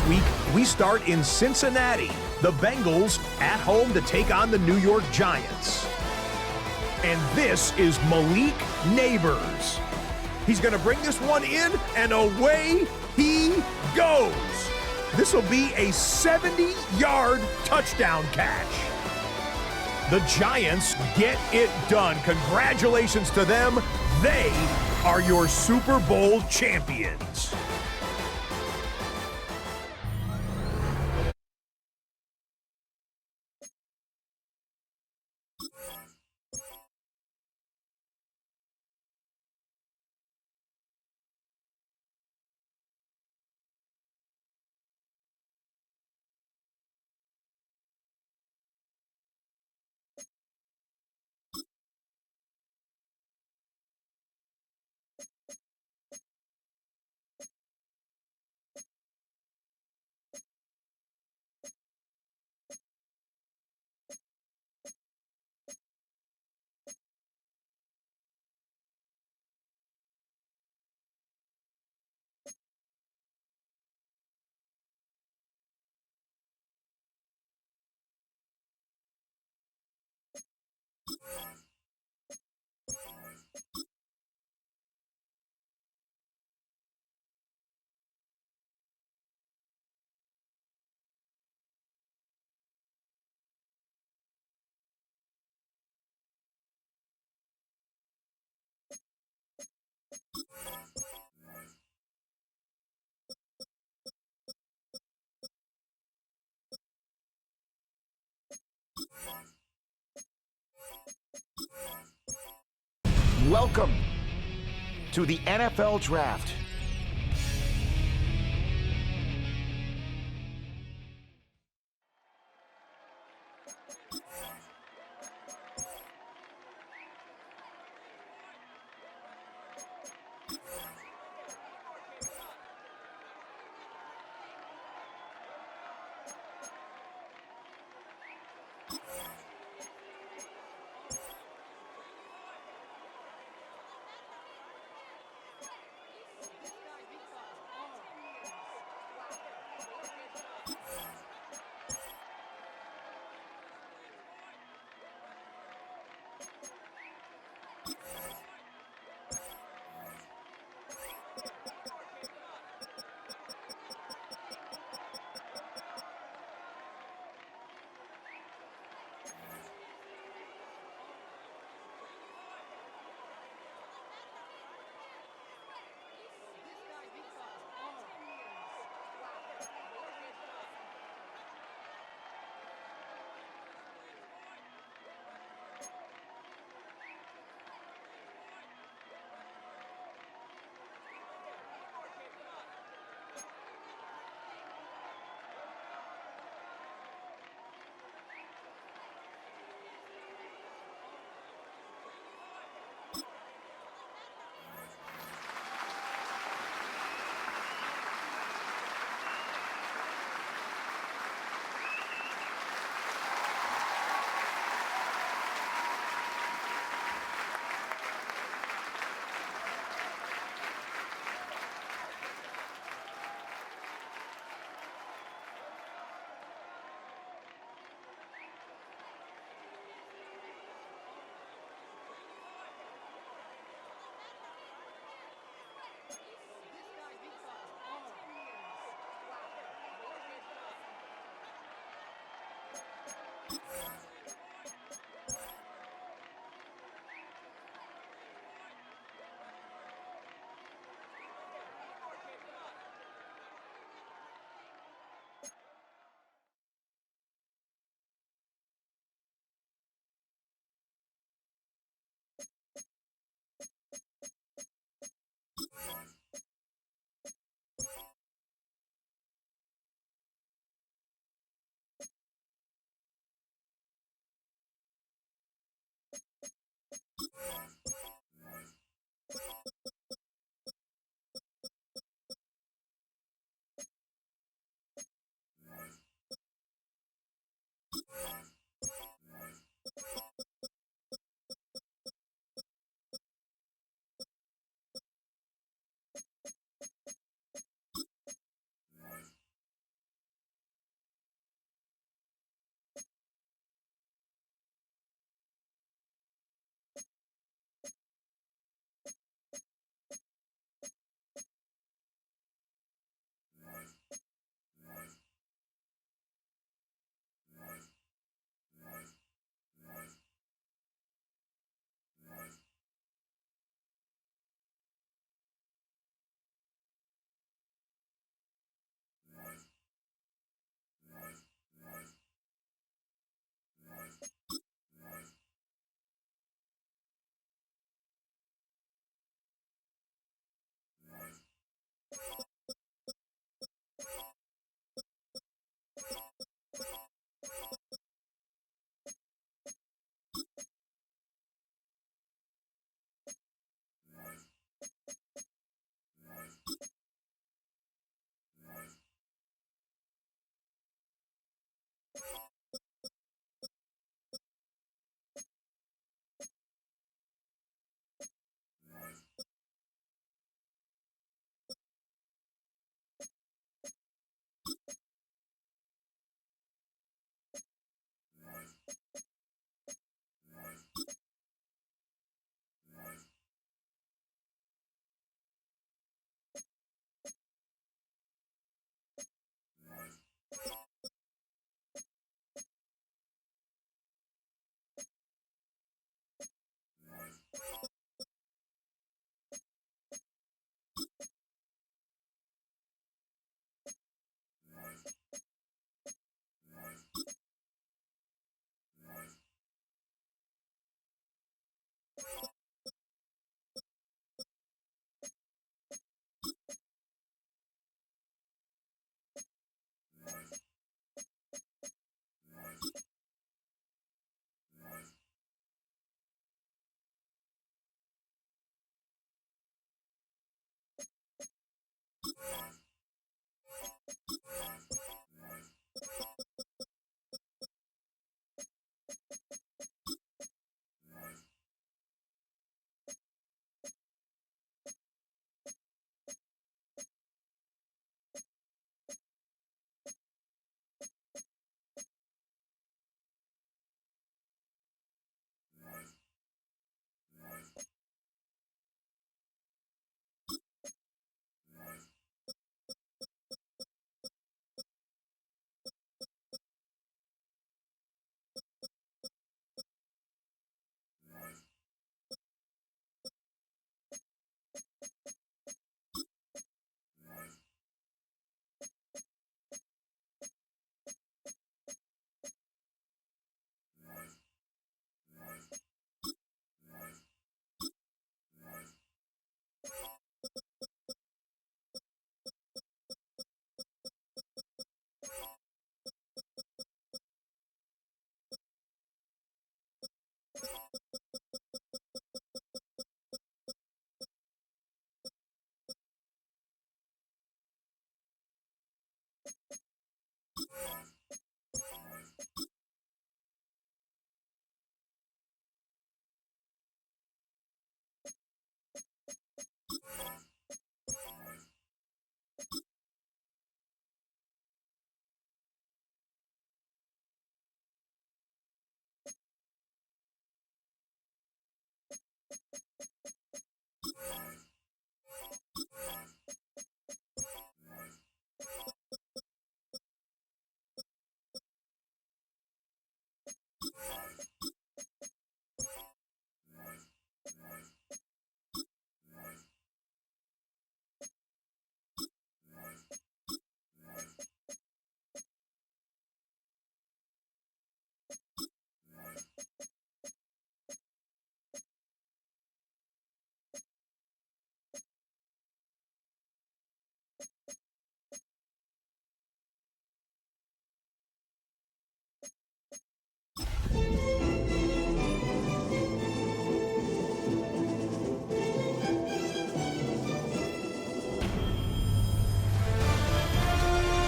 week, we start in Cincinnati. The Bengals at home to take on the New York Giants. And this is Malik Neighbors. He's going to bring this one in, and away he goes. This will be a 70-yard touchdown catch. The Giants get it done. Congratulations to them. They are your Super Bowl champions. Welcome to the NFL Draft.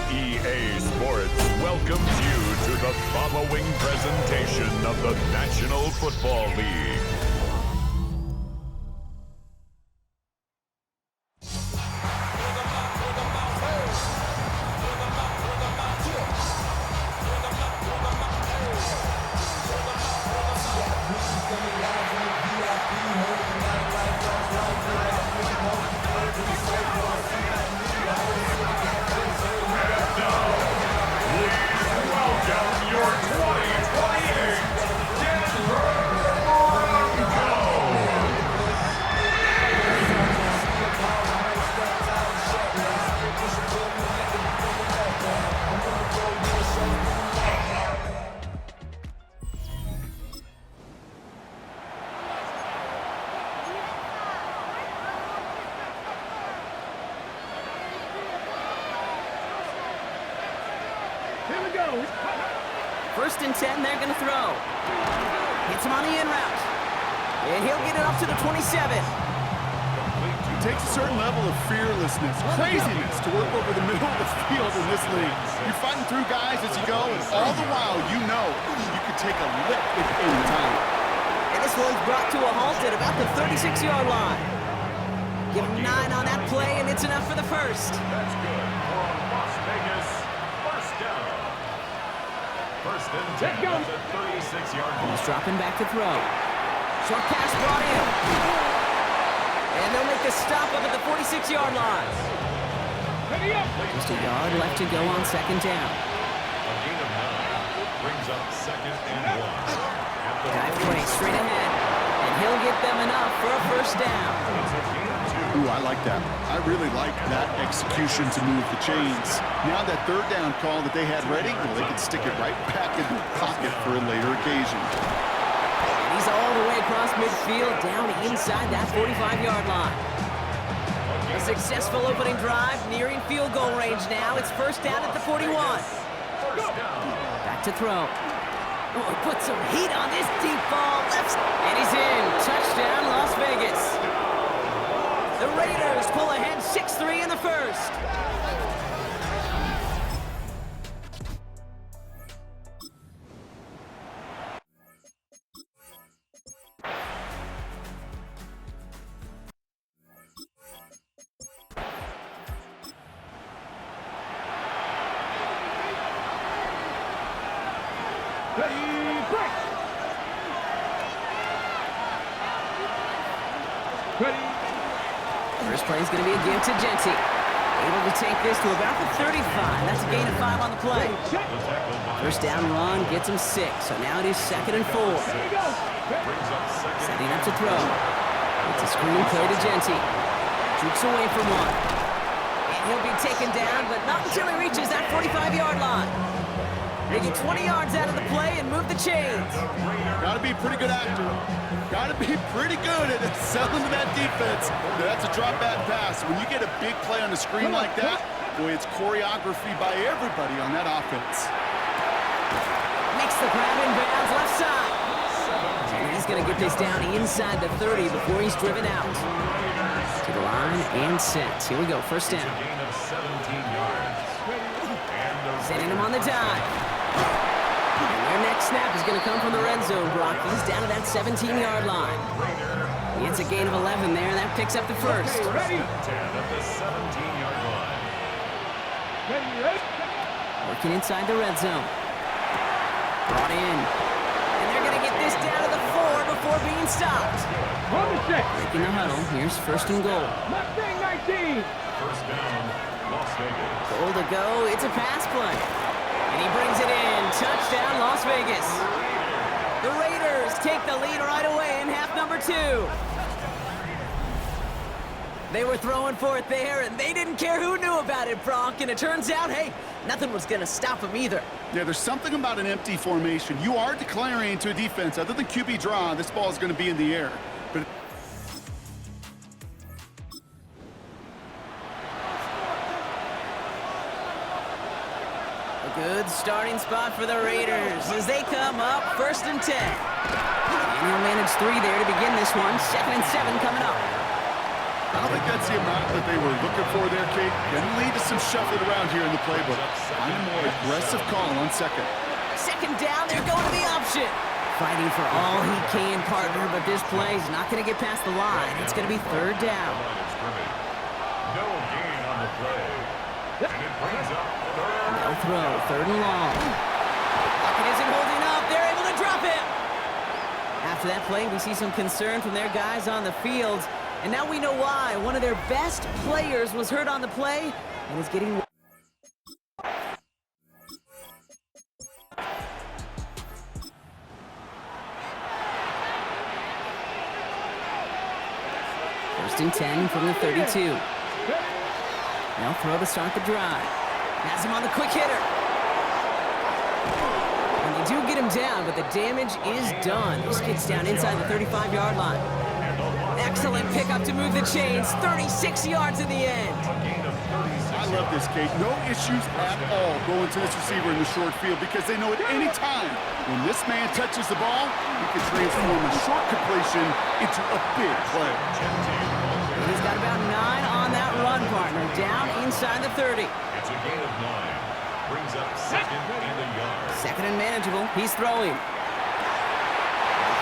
EA Sports welcomes you to the following presentation of the National Football League. Welcome your 2028 Denver Broncos. Here we go. First and 10, they're going to throw. Hits him on the in route. And he'll get it up to the 27. It takes a certain level of fearlessness, craziness to work over the middle of the field in this league. You're fighting through guys as you go, and all the while you know you could take a lick at any time. And this one's brought to a halt at about the 36-yard line. Give him 9 on that play, and it's enough for the first. That's good for Las Vegas. First down. First and 10 at the 36-yard line. He's dropping back to throw. Short pass brought in. And they'll make a stop up at the 46-yard line. Just a yard left to go on second down. A gain of 9 brings up second and 1. Dive play straight ahead. And he'll get them enough for a first down. Ooh, I like that. I really like that execution to move the chains. Now that third down call that they had ready, well, they can stick it right back in the pocket for a later occasion. And he's all the way across midfield, down inside that 45-yard line. A successful opening drive, nearing field goal range now. It's first down at the 41. Back to throw. Oh, put some heat on this deep ball. Left, and he's in. Touchdown, Las Vegas. The Raiders pull ahead 6-3 in the first. First play is going to be a give to Genty. Able to take this to about the 35. That's a gain of 5 on the play. First down run gets him 6. So now it is 2nd and 4. Setting up to throw. It's a screen play to Genty. Jukes away from one. And he'll be taken down, but not until he reaches that 45-yard line. They get 20 yards out of the play and move the chains. Got to be a pretty good actor. Got to be pretty good at selling to that defense. That's a drop back pass. When you get a big play on the screen like that, boy, it's choreography by everybody on that offense. Makes the grab in bounds left side. And he's going to get this down inside the 30 before he's driven out. To the line and set. Here we go, first down. Sending him on the dive. And their next snap is going to come from the red zone, Brock. He's down to that 17-yard line. He gets a gain of 11 there, and that picks up the first. Working inside the red zone. Brought in. And they're going to get this down to the 4 before being stopped. Breaking the huddle. Here's first and goal. First down, Las Vegas. Goal to go. It's a pass play. And he brings it in. Touchdown, Las Vegas. The Raiders take the lead right away in half number 2. They were throwing for it there, and they didn't care who knew about it, Bronk. And it turns out, hey, nothing was going to stop them either. Yeah, there's something about an empty formation. You are declaring to a defense, other than QB draw, this ball is going to be in the air. But good starting spot for the Raiders as they come up first and 10. And he'll manage 3 there to begin this one. 2nd and 7 coming up. I don't think that's the amount that they were looking for there, Kate. Going to lead to some shuffling around here in the playbook. Find a more aggressive call on second. Second down, they're going to the option. Fighting for all he can, partner, but this play is not going to get past the line. It's going to be 3rd down. No gain on the play. And it brings up No throw, 3rd and long. Lockett isn't holding up. They're able to drop it. After that play, we see some concern from their guys on the field. And now we know why. One of their best players was hurt on the play and is getting... First and 10 from the 32. Now throw to start the drive. Has him on the quick hitter. And they do get him down, but the damage is done. This gets down inside the 35-yard line. Excellent pickup to move the chains. 36 yards in the end. I love this, Kate. No issues at all going to this receiver in the short field because they know at any time when this man touches the ball, he can transform a short completion into a big play. He's got about 9 on that run, partner. Down inside the 30. It's a gain of 9. Brings up 2nd in the yard. 2nd and manageable. He's throwing.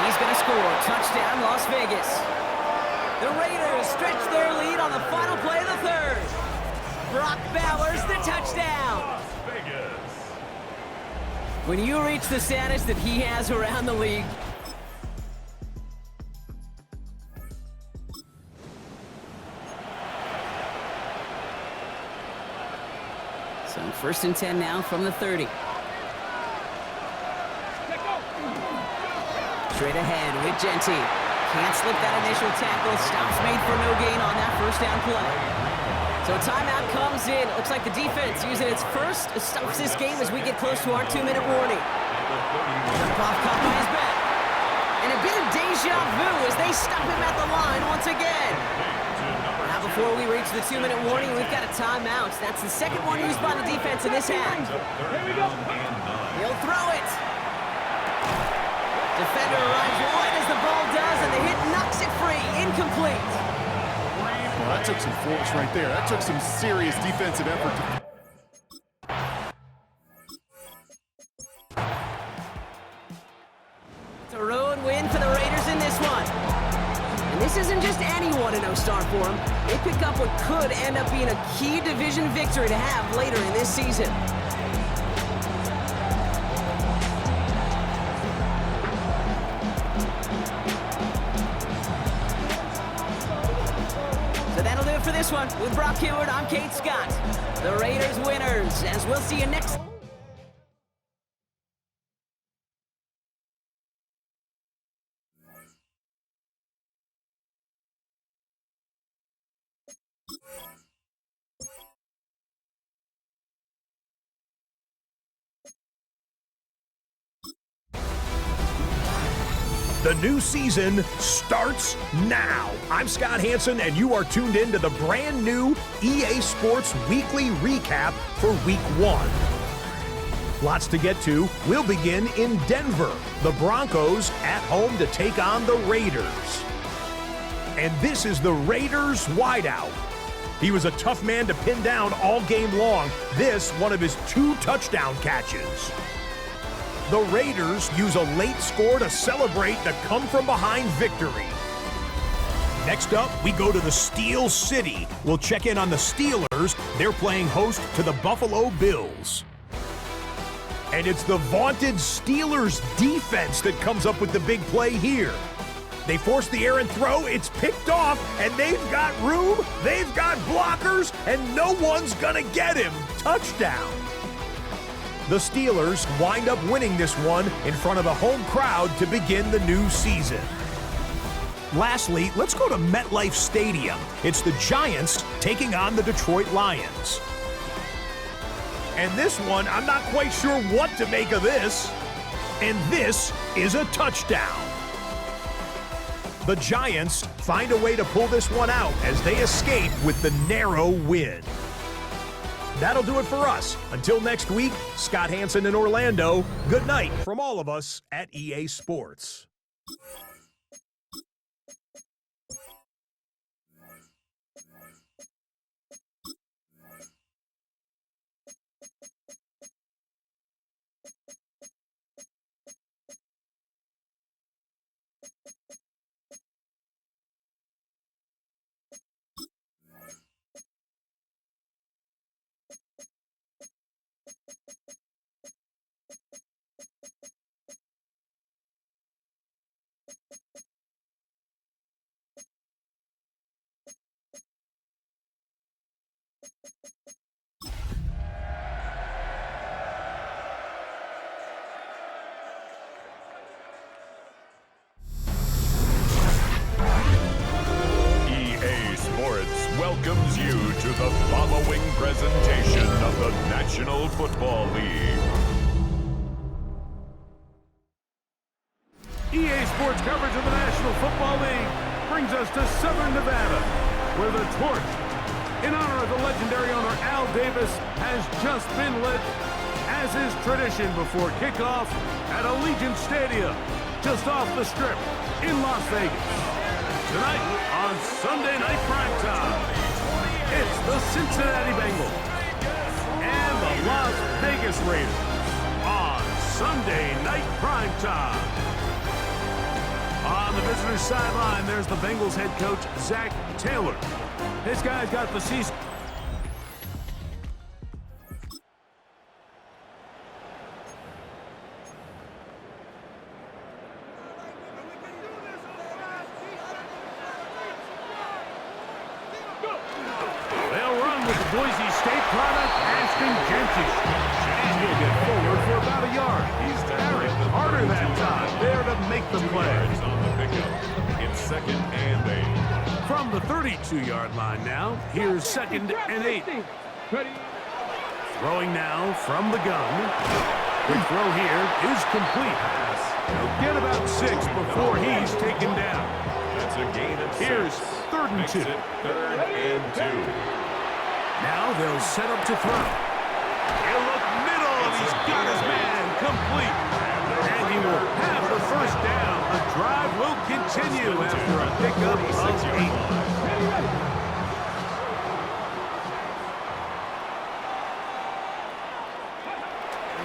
He's going to score. Touchdown, Las Vegas. The Raiders stretch their lead on the final play of the 3rd. Brock Bowers the touchdown. Las Vegas. When you reach the status that he has around the league, so first and 10 now from the 30. Straight ahead with Genty. Can't slip that initial tackle. Stops made for no gain on that first down play. So a timeout comes in. Looks like the defense using its first stops this game as we get close to our 2-minute warning. Off caught by his back. And a bit of deja vu as they stop him at the line once again. Now before we reach the 2-minute warning, we've got a timeout. That's the second one used by the defense in this half. He'll throw it. Defender arrives right as the ball does, and the hit knocks it free. Incomplete. Well, that took some force right there. That took some serious defensive effort. It's a road win for the Raiders in this one. And this isn't just any 1-0 start for them. They pick up what could end up being a key division victory to have later in this season. So that'll do it for this one. With Brock Hayward, I'm Kate Scott. The Raiders winners, as we'll see you next. The new season starts now. I'm Scott Hansen, and you are tuned in to the brand new EA Sports Weekly Recap for Week 1. Lots to get to. We'll begin in Denver. The Broncos at home to take on the Raiders. And this is the Raiders wideout. He was a tough man to pin down all game long. This, one of his 2 touchdown catches. The Raiders use a late score to celebrate the come-from-behind victory. Next up, we go to the Steel City. We'll check in on the Steelers. They're playing host to the Buffalo Bills. And it's the vaunted Steelers defense that comes up with the big play here. They force the air and throw, it's picked off, and they've got room, they've got blockers, and no one's gonna get him. Touchdown. The Steelers wind up winning this one in front of a home crowd to begin the new season. Lastly, let's go to MetLife Stadium. It's the Giants taking on the Detroit Lions. And this one, I'm not quite sure what to make of this. And this is a touchdown. The Giants find a way to pull this one out as they escape with the narrow win. That'll do it for us. Until next week, Scott Hansen in Orlando, good night from all of us at EA Sports. Welcomes you to the following presentation of the National Football League. EA Sports coverage of the National Football League brings us to Southern Nevada, where the torch, in honor of the legendary owner Al Davis, has just been lit, as is tradition before kickoff at Allegiant Stadium, just off the Strip in Las Vegas. Tonight on Sunday Night Primetime, it's the Cincinnati Bengals and the Las Vegas Raiders on Sunday Night Primetime. On the visitor's sideline, there's the Bengals head coach, Zach Taylor. This guy's got the season. Boise State product, Ashton Jeanty. And he'll get forward for about a yard. He's carried harder that time, there to make the play. On the pickup. It's 2nd and 8. From the 32-yard line now, here's 2nd and 8. Throwing now from the gun. The throw here is complete. He'll get about 6 before he's taken down. It's a gain of 6. Here's 3rd and 2. Makes it 3rd and 2. Now they'll set up to throw. He'll look middle, and he's got his man complete. And he will have the first down. The drive will continue after a pickup of 8.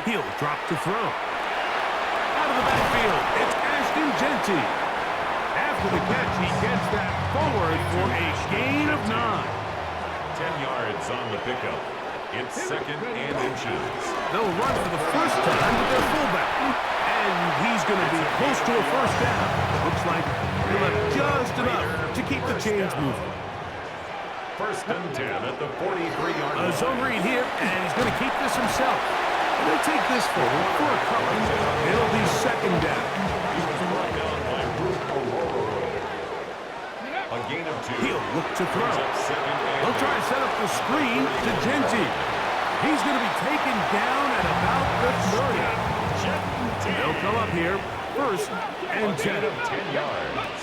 He'll drop to throw. Out of the backfield, it's Ashton Genty. After the catch, he gets that forward for a gain of 9. 10 yards on the pickup. It's 2nd and inches. They'll run for the first time with their fullback. And he's going to be close to a first down. Looks like he'll have just enough to keep the chains moving. 1st and 10 at the 43-yard line. A zone read here, and he's going to keep this himself. They'll take this forward for a couple. It'll be 2nd down. He was brought down by WR1. A gain of 2. He'll look to throw. Brings up 2nd and They'll try to set up the screen to Genty. He's going to be taken down at about the 30. They'll come up here, 1st and 10. gain of 10 yards.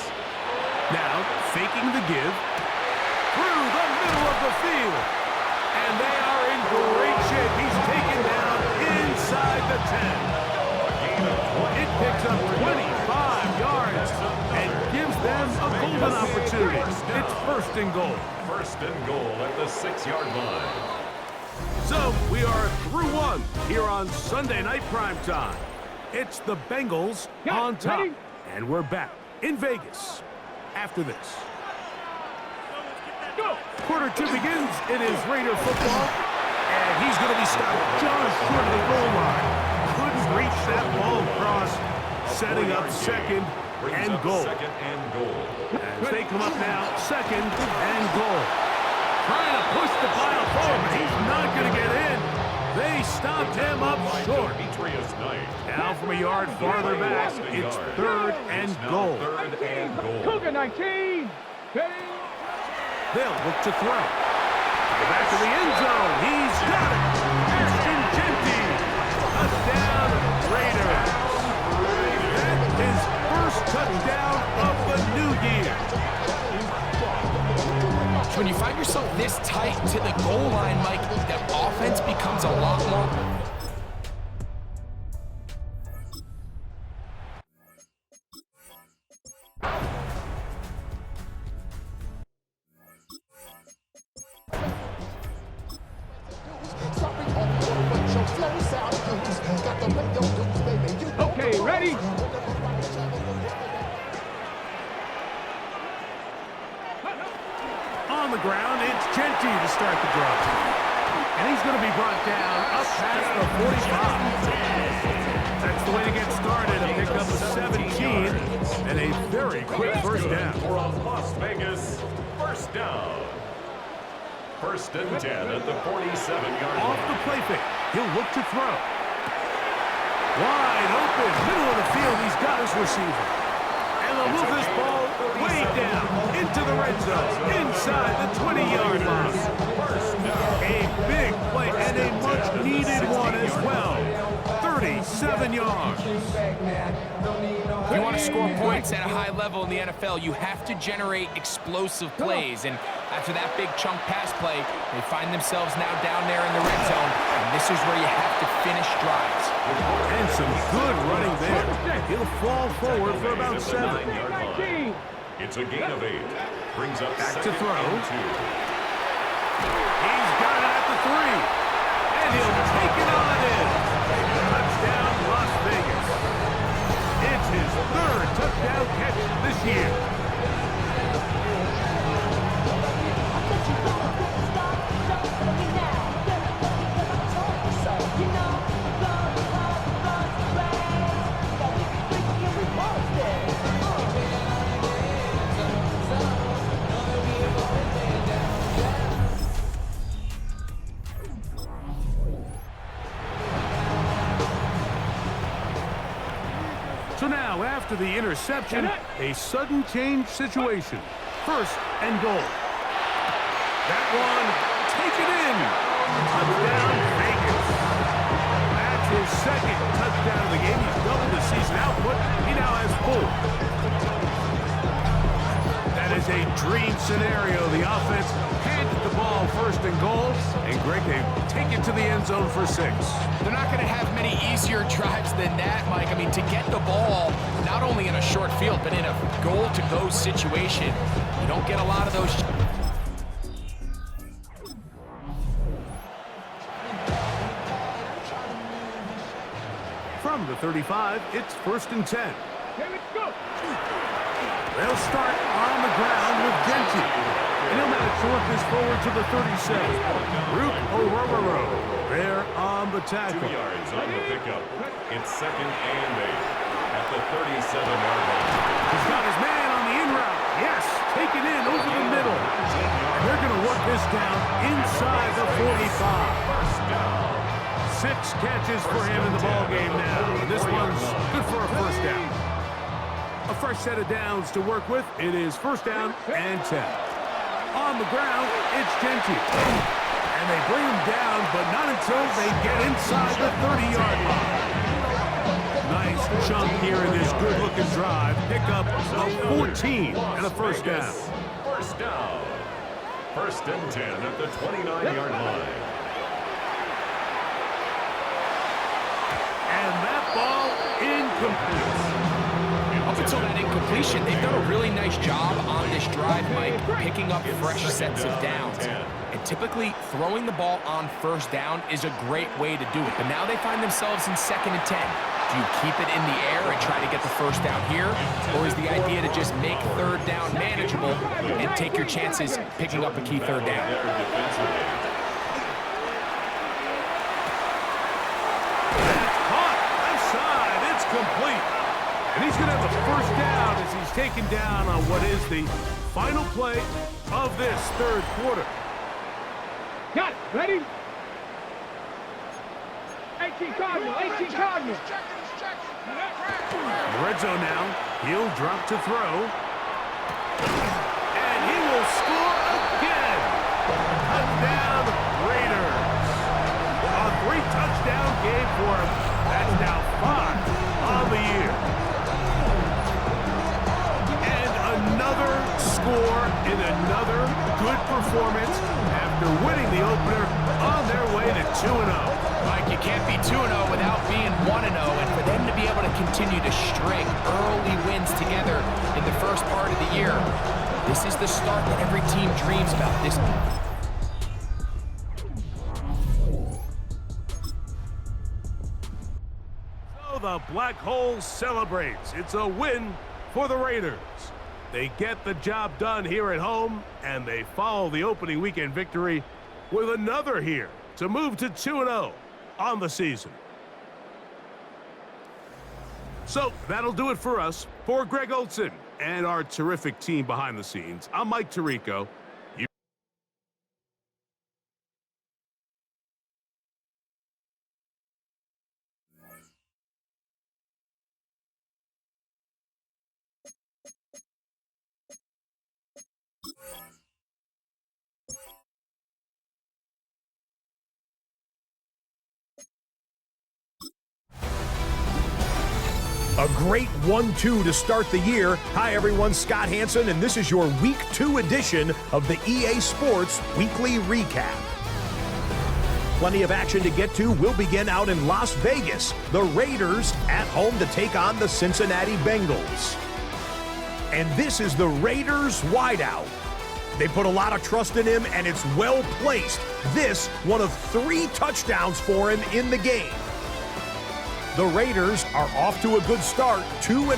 Now, faking the give. Through the middle of the field. And they are in great shape. He's taken down inside the 10. It picks up 25 yards and gives them a golden opportunity. It's 1st and goal. 1st and goal at the 6-yard line. So, we are through 1 here on Sunday Night Primetime. It's the Bengals on top. Ready? And we're back in Vegas after this. Quarter 2 begins. It is Raider football. And he's going to be stopped just short of the goal line. Couldn't reach that ball across. Setting up 2nd and goal. 2nd and goal. As they come up now, 2nd and goal. Trying to push the pile forward, but he's not going to get in. They stopped him up short. Demetrius Knight. Now from a yard farther back, it's 3rd and goal. 3rd and goal. Cougar 19. They'll look to throw. Back to the end zone. He's got it. Ashton Genty. Touchdown, Raiders. That is 1st touchdown of the new year. When you find yourself this tight to the goal line, Mike, the offense becomes a lot more... Okay, ready? On the ground, it's Genty to start the drive. And he's going to be brought down up past the 45. That's the way to get started. A pickup of 17 and a very quick first down. For a Las Vegas first down. 1st and 10 at the 47-yard Off line. the play fake. He'll look to throw. Wide open, middle of the field. He's got his receiver. And they'll move this ball way down into the red zone, inside the 20-yard line. A big play and a much-needed one as well. 37 yards. If you want to score points at a high level in the NFL, you have to generate explosive plays. And after that big chunk pass play, they find themselves now down there in the red zone. And this is where you have to finish drives. And some good running there. He'll fall forward for about 7. 9-yard line. It's a gain of 8. Brings up Back to 2nd throw. and 2. He's got it at the 3. And he'll take it on in. Touchdown, Las Vegas. It's his 3rd touchdown catch this year. So now, after the interception, a sudden change situation. 1st and goal. That one, take it in. Touchdown, Vegas. That's his 2nd touchdown of the game. He's doubled the season output. He now has 4. is a dream scenario. The offense handed the ball first and goal, and Greg, they take it to the end zone for 6. They're not going to have many easier drives than that, Mike. I mean, to get the ball, not only in a short field, but in a goal-to-go situation, you don't get a lot of those. From the 35, it's 1st and 10. Here we go. They'll start on the ground with Genty. And he'll manage to work this forward to the 37. Rook Orororo there on the tackle. 2 yards on the pickup. It's 2nd and 8 at the 37-yard line. He's got his man on the in route. Yes, taken in over the middle. And they're going to work this down inside the 45. 6 catches for him in the ballgame now. And this one's good for a 1st down. A fresh set of downs to work with. It is 1st down and 10. On the ground, it's Genty. And they bring him down, but not until they get inside the 30-yard line. Nice chunk here in this good-looking drive. Pick up a 14 and a 1st down. 1st down. 1st and 10 at the 29-yard line. And that ball incomplete. Up until that incompletion, they've done a really nice job on this drive, Mike, picking up fresh sets of downs. And typically, throwing the ball on 1st down is a great way to do it. But now they find themselves in 2nd and 10. Do you keep it in the air and try to get the 1st down here? Or is the idea to just make 3rd down manageable and take your chances picking up a key 3rd down? That's caught. Left side. It's complete. And he's going to have the 1st down as he's taken down on what is the final play of this 3rd quarter. Got it. Ready? 18 Cardinal. 18 Cardinal. The red zone now. He'll drop to throw. And he will score again. Touchdown, Raiders. A 3-touchdown game for him. That's now 5 on the year. And another score in another good performance after winning the opener on their way to 2-0. Mike, you can't be 2-0 without being 1-0, and for them to be able to continue to string early wins together in the first part of the year, this is the start that every team dreams about. So the Black Hole celebrates. It's a win for the Raiders. They get the job done here at home, and they follow the opening weekend victory with another here to move to 2-0 on the season. So that'll do it for us. For Greg Olson and our terrific team behind the scenes, I'm Mike Tirico. A great 1-2 to start the year. Hi everyone, Scott Hansen, and this is your Week 2 edition of the EA Sports Weekly Recap. Plenty of action to get to. We'll begin out in Las Vegas. The Raiders at home to take on the Cincinnati Bengals. And this is the Raiders wideout. They put a lot of trust in him, and it's well placed. This, one of 3 touchdowns for him in the game. The Raiders are off to a good start, 2-0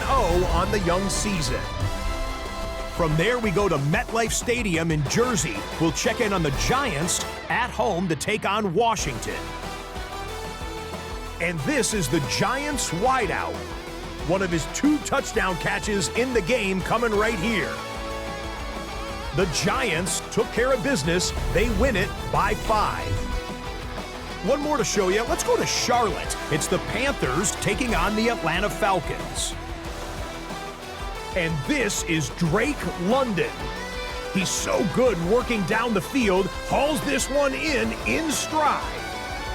on the young season. From there, we go to MetLife Stadium in Jersey. We'll check in on the Giants at home to take on Washington. And this is the Giants wideout. One of his 2 touchdown catches in the game coming right here. The Giants took care of business. They win it by 5. One more to show you. Let's go to Charlotte. It's the Panthers taking on the Atlanta Falcons. And this is Drake London. He's so good working down the field, hauls this one in stride.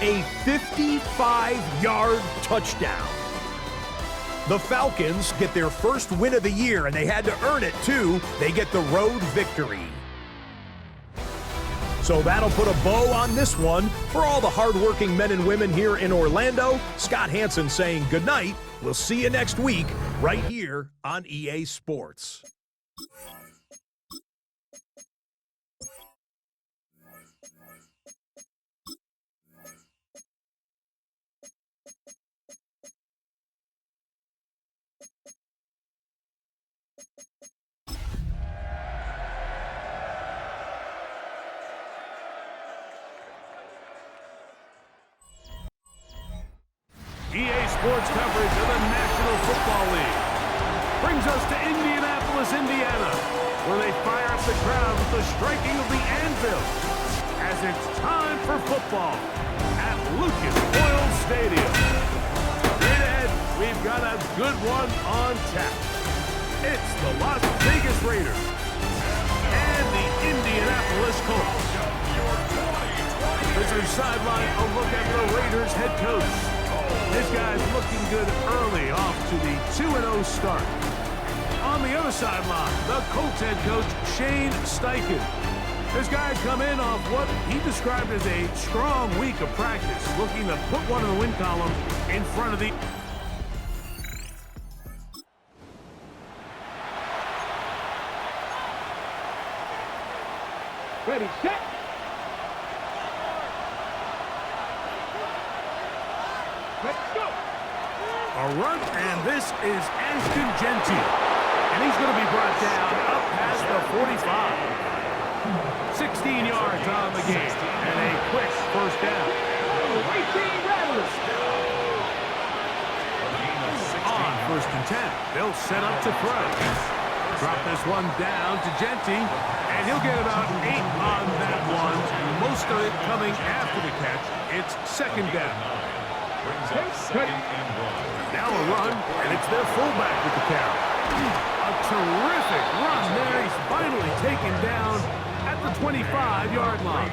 A 55-yard touchdown. The Falcons get their first win of the year, and they had to earn it, too. They get the road victory. So that'll put a bow on this one. For all the hardworking men and women here in Orlando, Scott Hansen saying goodnight. We'll see you next week right here on EA Sports. EA Sports coverage of the National Football League brings us to Indianapolis, Indiana, where they fire up the crowd with the striking of the anvil as it's time for football at Lucas Oil Stadium. Straight ahead, we've got a good one on tap. It's the Las Vegas Raiders and the Indianapolis Colts. Visitors sideline, a look at the Raiders head coach. This guy's looking good early off to the 2-0 start. On the other sideline, the Colts head coach, Shane Steichen. This guy's come in off what he described as a strong week of practice, looking to put one in the win column in front of the... Ready, set. Let's go. A run, and this is Ashton Genty. And he's going to be brought down up past the 45. 16 yards on the game, and a quick first down. 18 Rattlers. On first and 10, they'll set up to throw. Drop this one down to Genty, and he'll get about 8 on that one. Most of it coming after the catch. It's second down. Now a run, and it's their fullback with the carry. A terrific run there. He's finally taken down at the 25-yard line.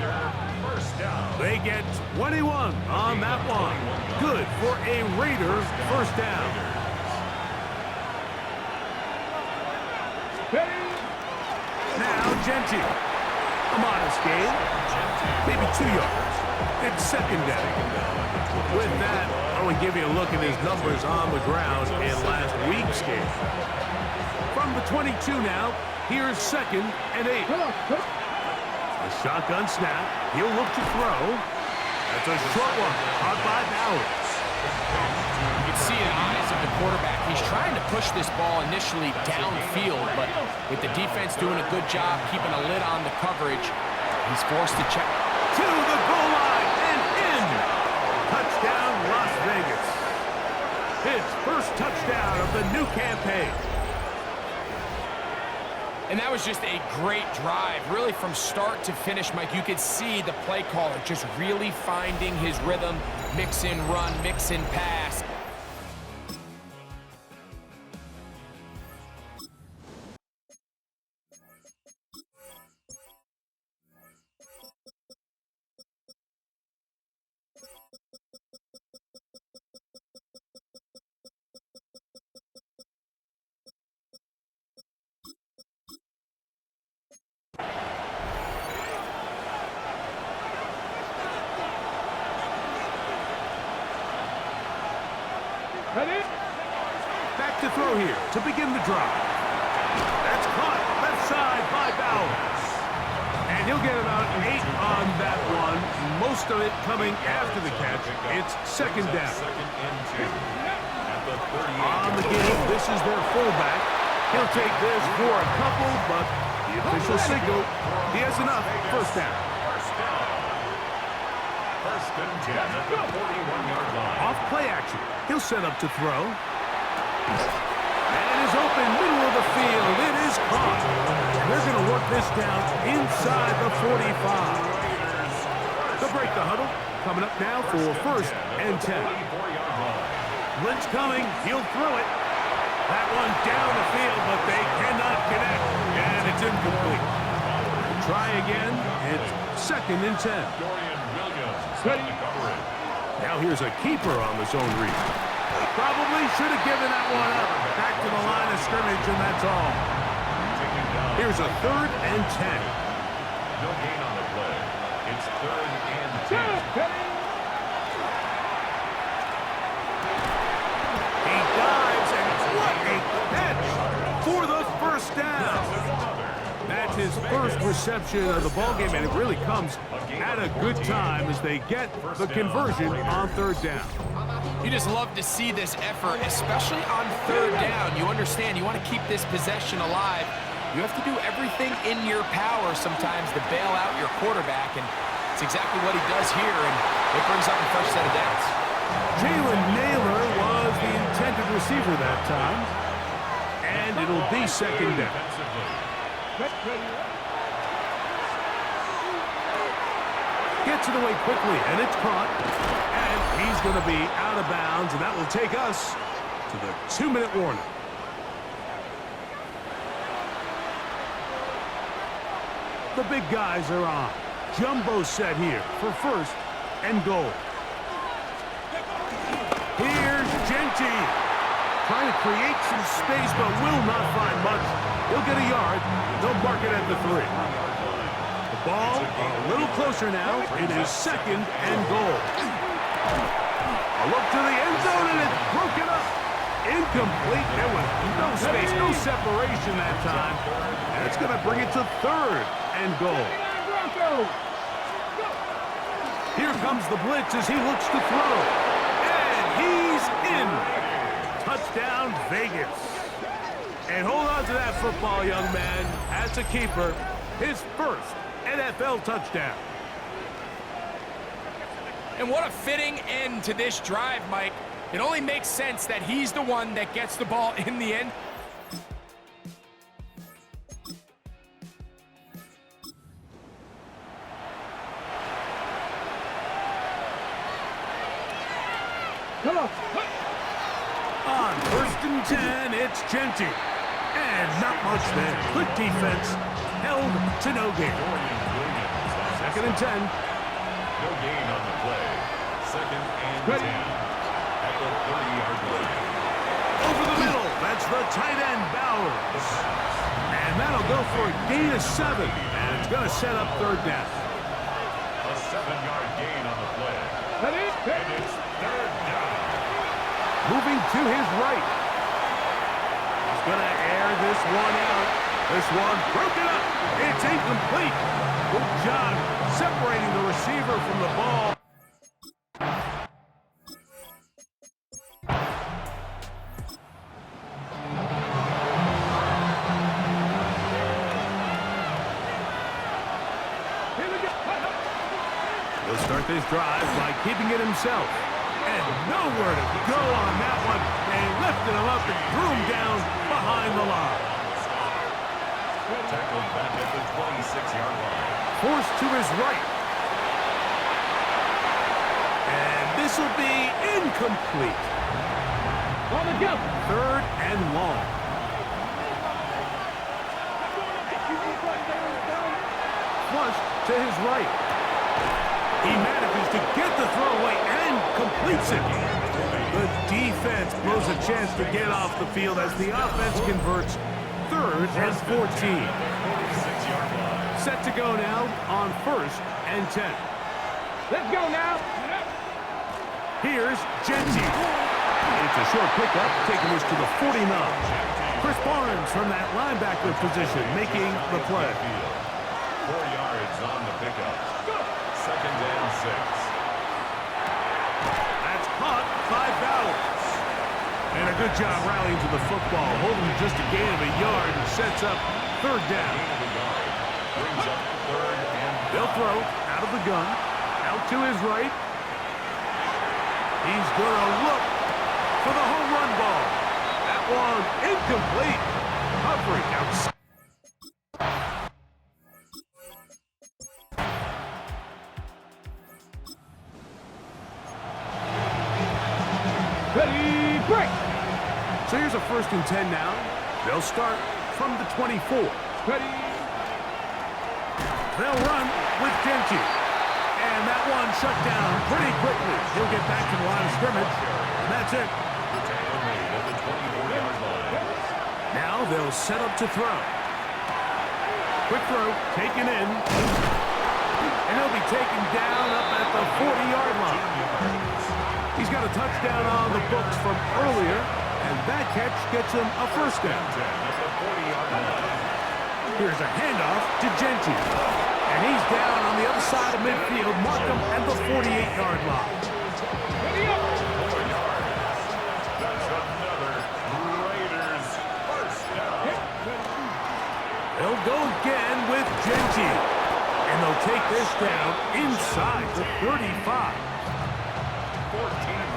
They get 21 on that one. Good for a Raider first down. Now Genty. A modest gain. Maybe 2 yards. It's second down. With that, I want to give you a look at his numbers on the ground in last week's game. From the 22 now, here's second and 8. A shotgun snap. He'll look to throw. That's a short one. Caught by Bowers. You can see in the eyes of the quarterback, he's trying to push this ball initially downfield, but with the defense doing a good job keeping a lid on the coverage, he's forced to check. To the goal line and in. Touchdown, Las Vegas. His first touchdown of the new campaign. And that was just a great drive, really from start to finish, Mike. You could see the play caller just really finding his rhythm, mix in run, mix in pass. Ready? Back to throw here to begin the drive. That's caught left side by Bowers. And he'll get about 8 on that one. Most of it coming after the catch. It's second down. On the game, this is their fullback. He'll take this for a couple, but the official signal, he has enough. First down. First and 10 at the 41-yard line. Off play action. He'll set up to throw. And is open, middle of the field. It is caught. And they're going to work this down inside the 45. They'll break the huddle. Coming up now for first and 10. Blitz coming. He'll throw it. That one down the field, but they cannot connect. And it's incomplete. Try again. It's second and 10. Dorian Williams. Ready? Now here's a keeper on the zone read. Probably should have given that one up. Back to the line of scrimmage, and that's all. Here's a 3rd and 10. No gain on the play. It's 3rd and 10. He dives, and what a catch for the first down. That's his first reception of the ballgame, and it really comes at a good time as they get the conversion on 3rd down. You just love to see this effort, especially on 3rd down. You understand, you want to keep this possession alive. You have to do everything in your power sometimes to bail out your quarterback, and it's exactly what he does here, and it brings up a fresh set of downs. Jalen Naylor was the intended receiver that time, and it'll be 2nd down. Gets it away quickly, and it's caught. And he's going to be out of bounds, and that will take us to the 2-minute warning. The big guys are on. Jumbo set here for 1st and goal. Here's Genty. Trying to create some space, but will not find much. He'll get a yard. They'll mark it at the 3. The ball a little closer now. It is 2nd and goal. A look to the end zone, and it's broken up. Incomplete. There was no space, no separation that time. And it's going to bring it to 3rd and goal. Here comes the blitz as he looks to throw. And he's in. Touchdown, Vegas. And hold on to that football, young man. As a keeper, his first NFL touchdown. And what a fitting end to this drive, Mike. It only makes sense that he's the one that gets the ball in the end. Come on. On 1st and 10, it's Genty. And not much there. Good defense. Held to no gain. 2nd and 10. No gain on the play. 2nd and 10. At the 30-yard line. Over the middle. That's the tight end, Bowers. And that'll go for a gain of 7. And it's going to set up 3rd down. A 7-yard gain on the play. And it's 3rd down. Moving to his right. He's going to air this one out. This one broken up. It's incomplete. Good job separating the receiver from the ball. He'll start this drive by keeping it himself. And nowhere to go on that one. They lifted him up and threw him down behind the line. Tackled back at the 26-yard line. Forced to his right. And this will be incomplete. On the go. 3rd and long. Flushed to his right. He manages to get the throw away and completes it. The defense blows a chance to get off the field as the offense converts 3rd and 14. Set to go now on 1st and 10. Let's go now. Here's Genty. It's a short pickup, taking us to the 49. Chris Barnes from that linebacker position making the play. 4 yards on the pickup. 2nd and 6. That's caught by Bowers. And a good job rallying to the football, holding just a gain of a yard and sets up 3rd down. Brings up 3rd and They'll throw out of the gun, out to his right. He's going to look for the home run ball. That one incomplete. Covering outside. Ready, break. So here's a 1st and 10 now. They'll start from the 24. Ready. They'll run with Genty. And that one shut down pretty quickly. He'll get back to the line of scrimmage, and that's it. Now they'll set up to throw. Quick throw, taken in. And he'll be taken down up at the 40-yard line. He's got a touchdown on the books from earlier, and that catch gets him a first down. Here's a handoff to Genti. And he's down on the other side of midfield, mark him at the 48-yard line. They'll go again with Genti. And they'll take this down inside the 35. 14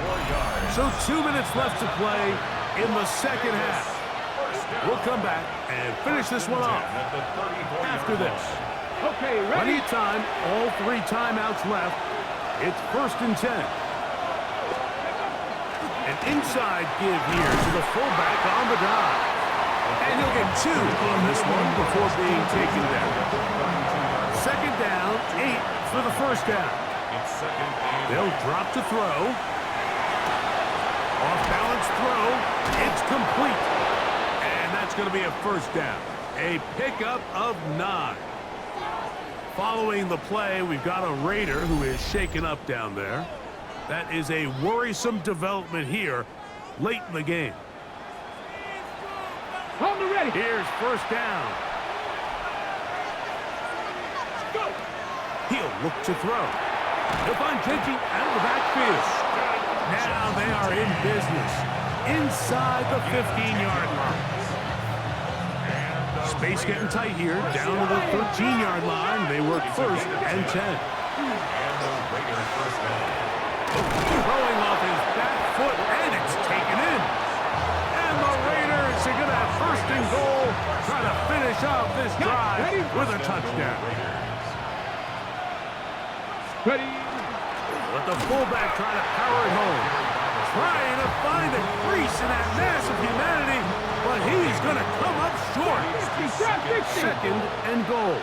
more yards. So 2 minutes left to play in the second half. We'll come back and finish this one off after this. Okay, ready? Plenty of time, all 3 timeouts left. It's 1st and 10. An inside give here to the fullback on the dive. And he'll get 2 on this one before being taken down. Second down, 8 for the first down. They'll drop to throw. Off-balance throw. It's complete. And that's going to be a first down. A pickup of 9. Following the play, we've got a Raider who is shaken up down there. That is a worrisome development here late in the game. Hold me ready. Here's first down. Go. He'll look to throw. He'll find Genti out of the backfield. Now they are in business inside the 15-yard line. Space getting tight here, down to the 13-yard line. They work 1st and 10. Throwing off his back foot, and it's taken in. And the Raiders are going to have 1st and goal, trying to finish off this drive with a touchdown. Ready. Let the fullback try to power it home. Trying to find a crease in that mass of humanity, but he's going to come up short. 2nd and goal.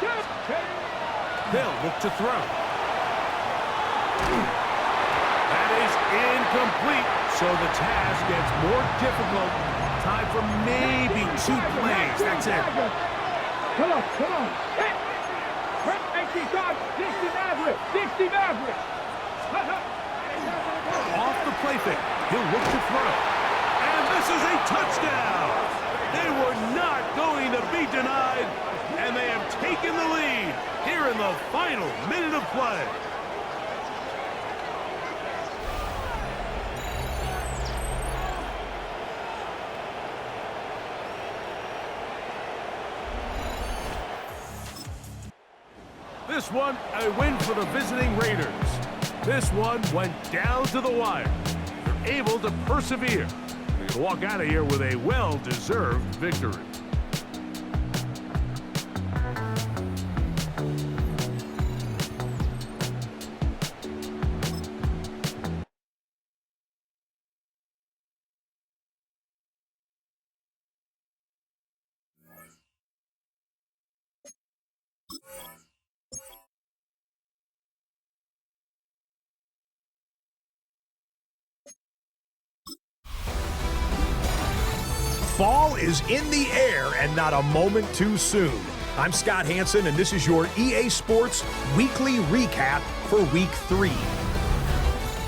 They'll look to throw. That is incomplete, so the task gets more difficult. Time for maybe 2 plays. That's it. Come on, come on. Hey. 60 Maverick. 60 Maverick. Off the play fake. He'll look to throw. And this is a touchdown. They were not going to be denied, and they have taken the lead here in the final minute of play. This one, a win for the visiting Raiders. This one went down to the wire. They're able to persevere. They can walk out of here with a well-deserved victory. Fall is in the air and not a moment too soon. I'm Scott Hansen, and this is your EA Sports Weekly Recap for Week 3.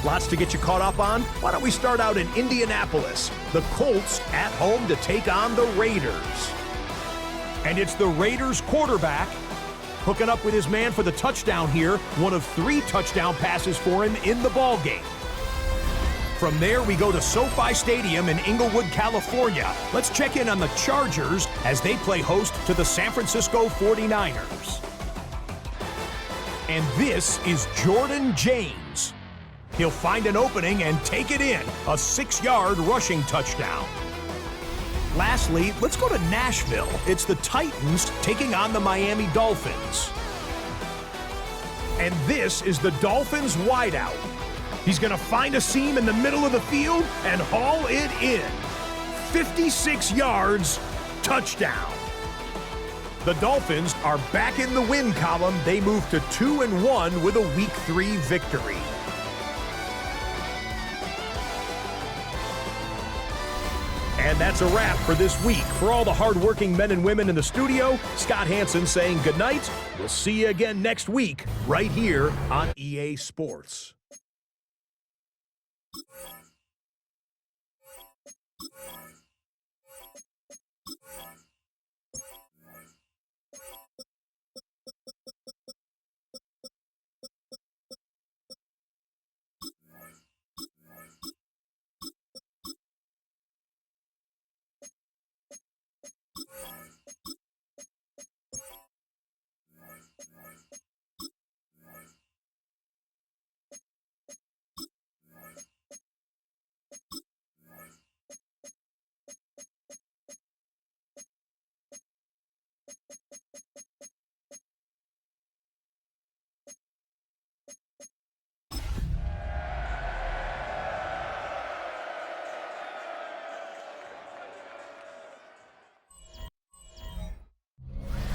Lots to get you caught up on. Why don't we start out in Indianapolis? The Colts at home to take on the Raiders. And it's the Raiders quarterback hooking up with his man for the touchdown here. One of 3 touchdown passes for him in the ballgame. From there, we go to SoFi Stadium in Inglewood, California. Let's check in on the Chargers as they play host to the San Francisco 49ers. And this is Jordan James. He'll find an opening and take it in, a 6-yard rushing touchdown. Lastly, let's go to Nashville. It's the Titans taking on the Miami Dolphins. And this is the Dolphins wideout. He's going to find a seam in the middle of the field and haul it in. 56 yards, touchdown. The Dolphins are back in the win column. They move to 2-1 with a Week 3 victory. And that's a wrap for this week. For all the hardworking men and women in the studio, Scott Hansen saying goodnight. We'll see you again next week right here on EA Sports.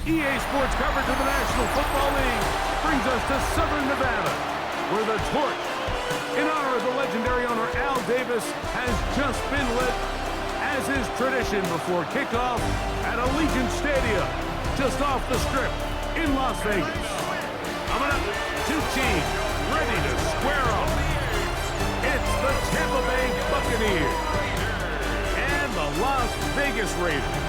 EA Sports coverage of the National Football League brings us to Southern Nevada, where the torch, in honor of the legendary owner Al Davis, has just been lit, as is tradition before kickoff at Allegiant Stadium, just off the Strip in Las Vegas. Coming up, two teams ready to square off. It's the Tampa Bay Buccaneers and the Las Vegas Raiders.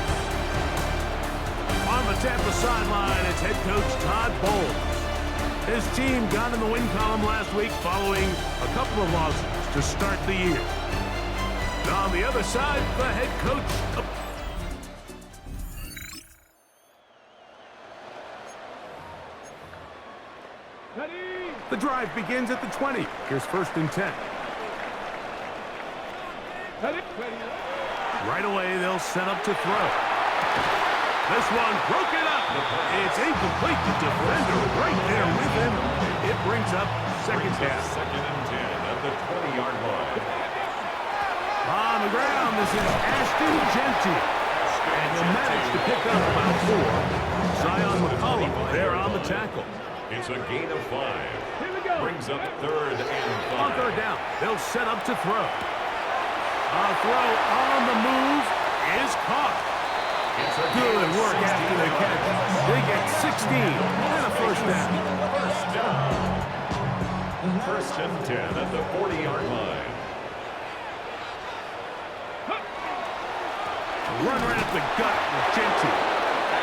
On the Tampa sideline, it's head coach Todd Bowles. His team got in the win column last week following a couple of losses to start the year. And on the other side, the head coach... The drive begins at the 20. Here's 1st and 10. Right away, they'll set up to throw. This one broken up. It's incomplete. The defender right there with him. It brings up second down. 2nd and 10 at the 20-yard line. On the ground, this is Ashton Genty. And he'll manage to pick up about 4. Zion McCollum there on the tackle. It's a gain of 5. Here we go. Brings up 3rd and 5. On 3rd down, they'll set up to throw. A throw on the move is caught. Good work after the catch. They get 16 and a 1st down. 1st and 10 at the 40-yard line. Run right up the gut with Genty.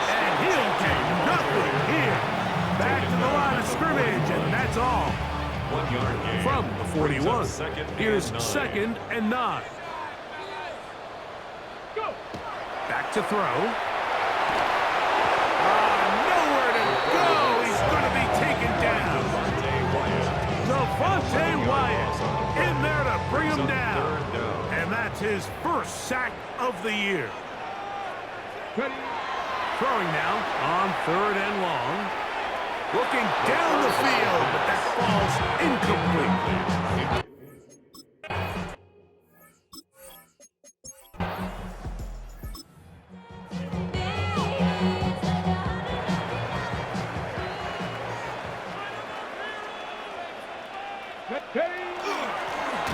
And he'll get nothing here. Back to the line of scrimmage, and that's all. 1-yard gain. From the 41. Here's 2nd and 9. Back to throw. Nowhere to go. He's going to be taken down. Devontae Wyatt in there to bring him down. And that's his 1st sack of the year. Throwing now on 3rd and long. Looking down the field, but that falls incomplete.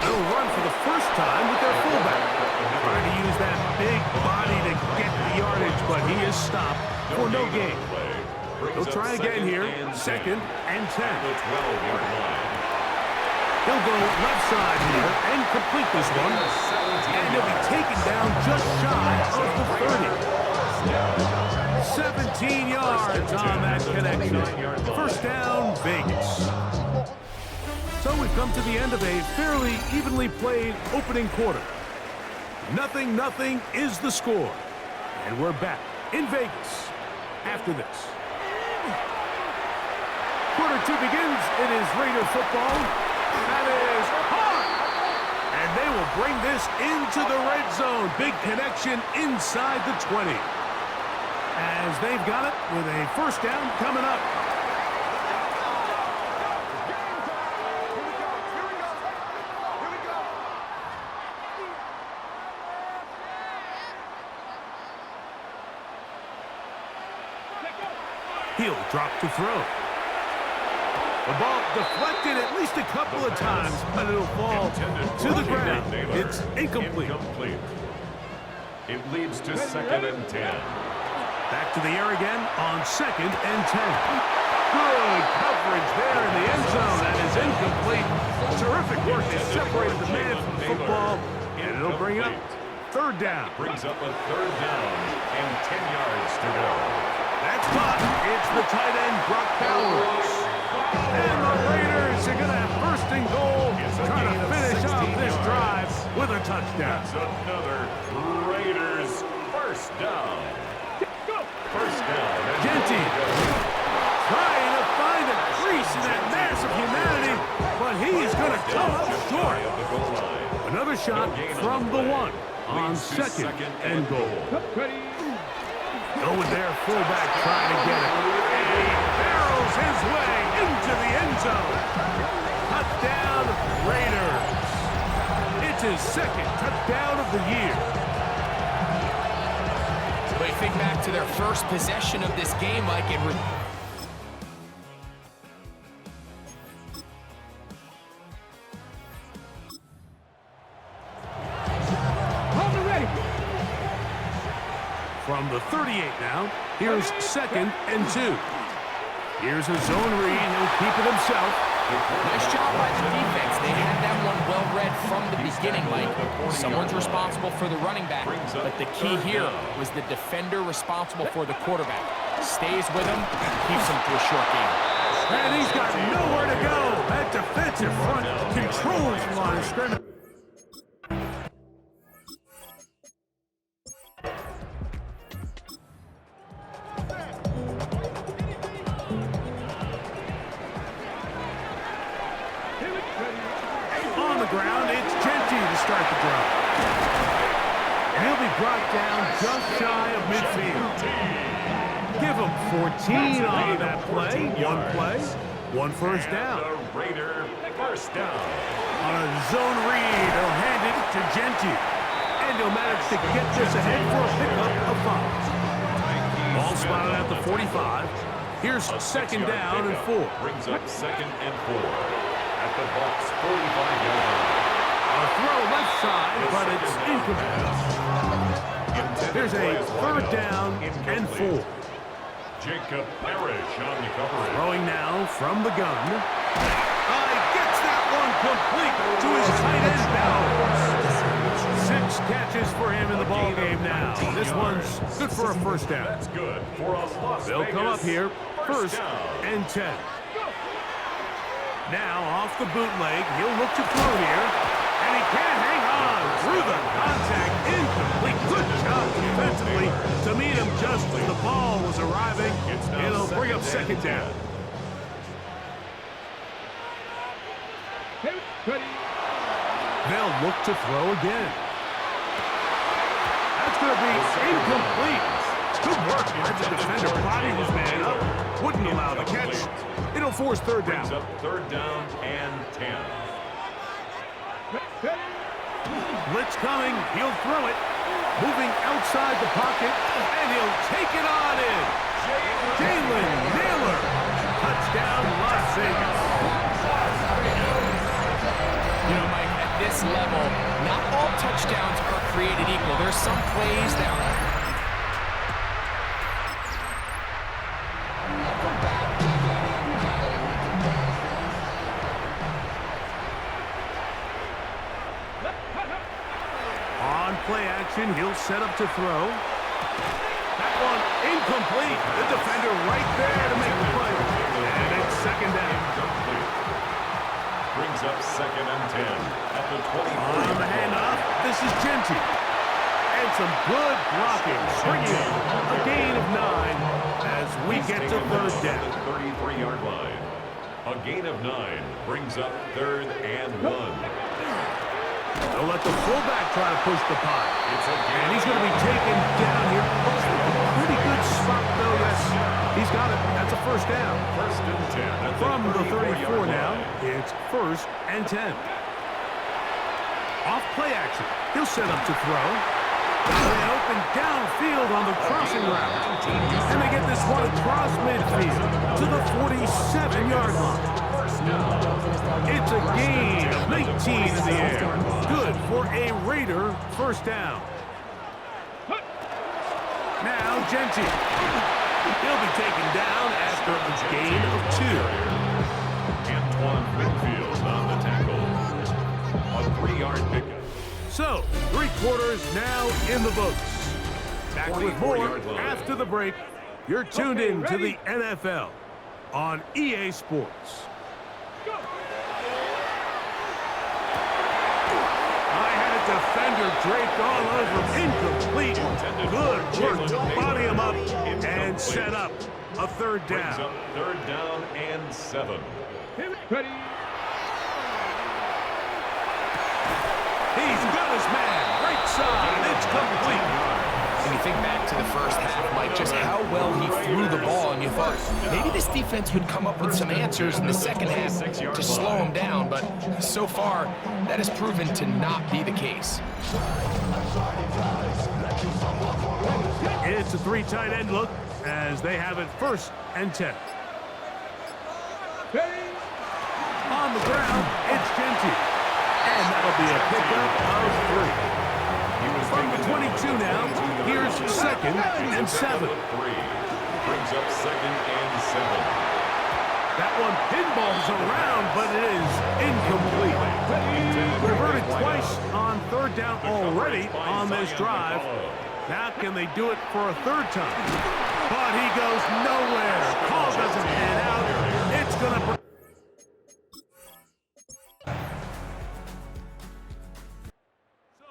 They'll run for the first time with their fullback. Trying to use that big body to get the yardage, but he is stopped for no gain. They'll try again here, 2nd and 10. He'll go left side here and complete this one. And he'll be taken down just shy of the 30. 17 yards on that connection. 1st down, Vegas. So we've come to the end of a fairly evenly played opening quarter. 0-0 is the score. And we're back in Vegas after this. Quarter 2 begins. It is Raider football. That is hard. And they will bring this into the red zone. Big connection inside the 20. As they've got it with a 1st down coming up. He'll drop to throw. The ball deflected at least a couple of times, but it'll fall to the ground. It's incomplete. It leads to 2nd and 10. Back to the air again on 2nd and 10. Good coverage there in the end zone. That is incomplete. Terrific work. They separated the man from the football, and it'll bring up 3rd down. Brings up a 3rd down and 10 yards to go. That's caught. It's the tight end, Brock Bowers. And the Raiders are going to have 1st and goal, trying to finish off this drive with a touchdown. That's another Raiders 1st down. 1st down. Genty trying to find a crease in that mass of humanity, but he's going to come up short. Another shot from the 1 on 2nd and goal. Go with their fullback trying to get it. And he barrels his way into the end zone. Touchdown, Raiders. It's his 2nd touchdown of the year. But you think back to their first possession of this game, Mike, From the 38 now, here's 2nd and 2. Here's a zone read. He'll keep it himself. Nice job by the defense. They had that one well read from the beginning, Mike. Someone's responsible for the running back, but the key here was the defender responsible for the quarterback. Stays with him, keeps him to a short game. And he's got nowhere to go. That defensive front controls the line of scrimmage. On the ground, it's Genty to start the drive. And he'll be brought down just shy of midfield. Give him 14 on that play. One first down. The Raider 1st down. On a zone read, he'll hand it to Genty. And he'll manage to get this ahead for a pickup of 5. Ball spotted at the 45. Here's 2nd down and 4. Brings up 2nd and 4. At the Bucs 45-yard line. A throw left side, but it's incomplete. Here's a 3rd down and 4. Jacob Parrish on the coverage. Throwing now from the gun. Gets that one complete to his tight end Bowers. 6 catches for him in the ball game now. This one's good for a 1st down. That's good for a Las They'll come up Vegas here 1st down. and 10. Now off the bootleg, he'll look to throw here, and he can't hang on through the contact, incomplete. Good job defensively to meet him just as the ball was arriving. It'll bring up 2nd down. They'll look to throw again. That's going to be incomplete. Good work. Let the defender body his man up. Wouldn't allow the catch. It'll force 3rd down. Brings up 3rd down and 10. Blitz coming. He'll throw it. Moving outside the pocket. And he'll take it on in. Jalen Naylor. Touchdown, Las Vegas. You know, Mike, at this level, not all touchdowns are created equal. There's some plays that are... Play action, he'll set up to throw. That one incomplete. The defender right there to make the play. And it's 2nd down. Brings up 2nd and 10 at the 24. On the handoff, this is Genty. And some good blocking. Bringing a gain of 9 as we get to 3rd down. 33-yard line. A gain of 9 brings up 3rd and 1. They'll let the fullback try to push the pot. And he's going to be taken down here. Pretty good spot, though, yes. He's got it. That's a 1st down. 1st and 10. From the 34 now, it's 1st and 10. Off play action. He'll set up to throw. And open downfield on the crossing route. And they get this one across midfield to the 47-yard line. It's a gain of 19 in the air. Good for a Raider first down. Now Genty. He'll be taken down after a gain of 2. Antoine Winfield on the tackle. A 3-yard pickup. So, 3 quarters now in the books. Back with more after the break. You're tuned in to the NFL on EA Sports. I had a defender draped all over, incomplete. Good work to body him up and set up a third down. Third down and 7. Ready. He's got his man, right side, it's complete. When you think back to the first half, Mike, just how well he threw the ball, and you thought maybe this defense would come up with some answers in the second half to slow him down, but so far, that has proven to not be the case. It's a 3 tight end look as they have it 1st and 10. On the ground, it's Genty. And that'll be a pickup of 3. From the 22 now, here's 2nd and 7. Brings up 2nd and 7. That one pinballs around, but it is incomplete. Reverted twice on 3rd down already on this drive. Now can they do it for a 3rd time? But he goes nowhere. Call doesn't pan out. It's going to...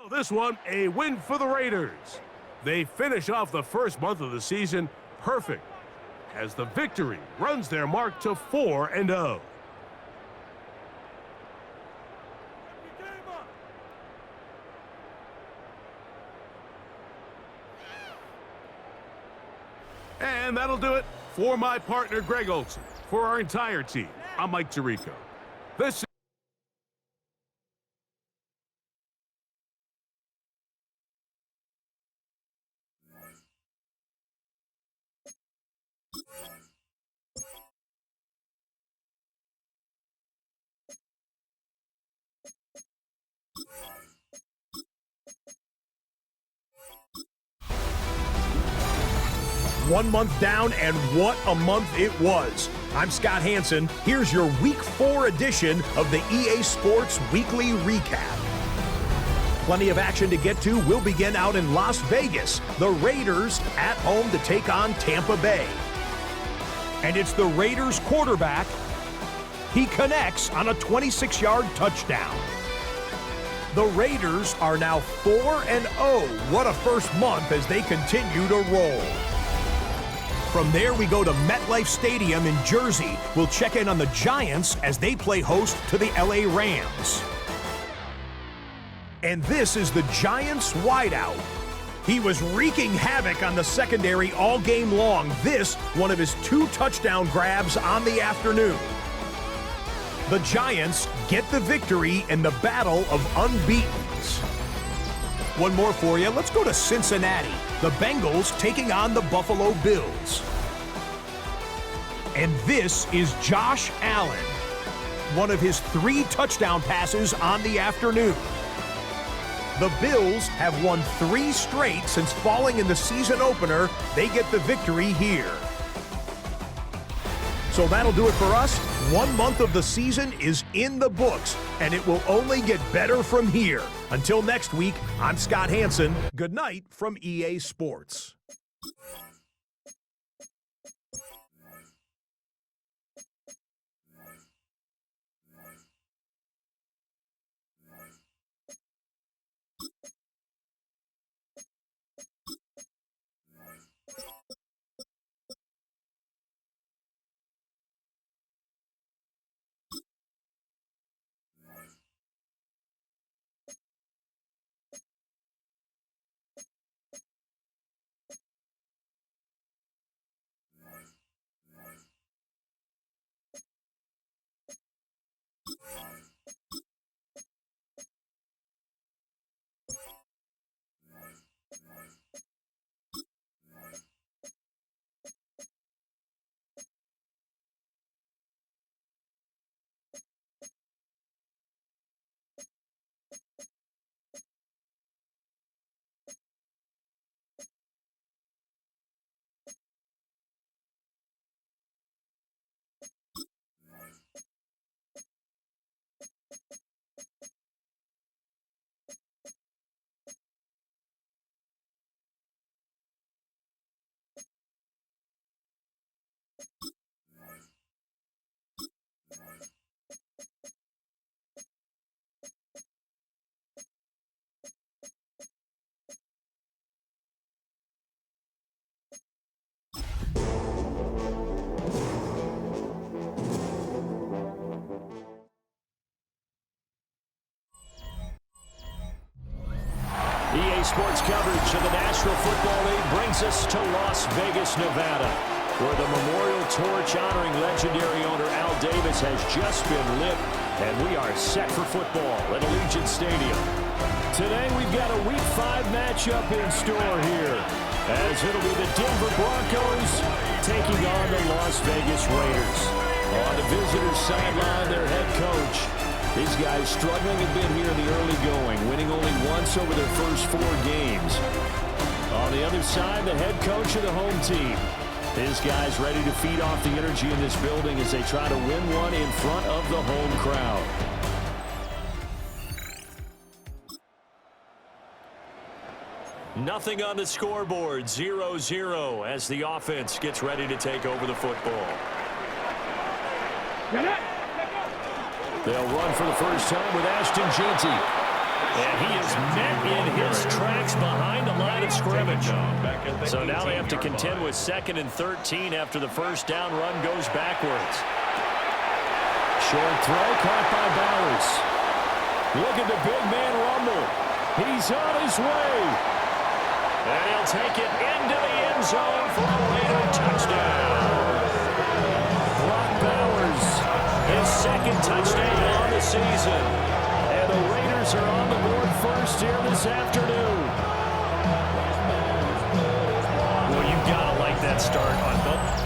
This one, a win for the Raiders. They finish off the first month of the season perfect as the victory runs their mark to 4-0. And that'll do it for my partner, Greg Olson. For our entire team, I'm Mike Tirico. This One month down, and what a month it was. I'm Scott Hansen. Here's your Week 4 edition of the EA Sports Weekly Recap. Plenty of action to get to. We'll begin out in Las Vegas. The Raiders at home to take on Tampa Bay. And it's the Raiders quarterback. He connects on a 26-yard touchdown. The Raiders are now 4-0. What a first month as they continue to roll. From there, we go to MetLife Stadium in Jersey. We'll check in on the Giants as they play host to the LA Rams. And this is the Giants wideout. He was wreaking havoc on the secondary all game long. This, one of his 2 touchdown grabs on the afternoon. The Giants get the victory in the battle of unbeatens. One more for you. Let's go to Cincinnati. The Bengals taking on the Buffalo Bills. And this is Josh Allen. One of his 3 touchdown passes on the afternoon. The Bills have won 3 straight since falling in the season opener. They get the victory here. So that'll do it for us. 1 month of the season is in the books, and it will only get better from here. Until next week, I'm Scott Hansen. Good night from EA Sports. EA Sports coverage of the National Football League brings us to Las Vegas, Nevada, where the memorial torch honoring legendary owner Al Davis has just been lit, and we are set for football at Allegiant Stadium. Today we've got a Week 5 matchup in store here, as it'll be the Denver Broncos taking on the Las Vegas Raiders. On the visitors' sideline, their head coach. These guys struggling a bit here in the early going, winning only once over their first 4 games. On the other side, the head coach of the home team. His guys ready to feed off the energy in this building as they try to win one in front of the home crowd. Nothing on the scoreboard, 0-0 as the offense gets ready to take over the football. They'll run for the first time with Ashton Jeanty. And he is met in his tracks behind the line of scrimmage. So now they have to contend with 2nd and 13 after the first down run goes backwards. Short throw caught by Bowers. Look at the big man rumble. He's on his way. And he'll take it into the end zone for a Raider touchdown. Brock Bowers, his 2nd touchdown on the season. And the Raiders are on the board first here this afternoon. Well, you've got to like that start on both.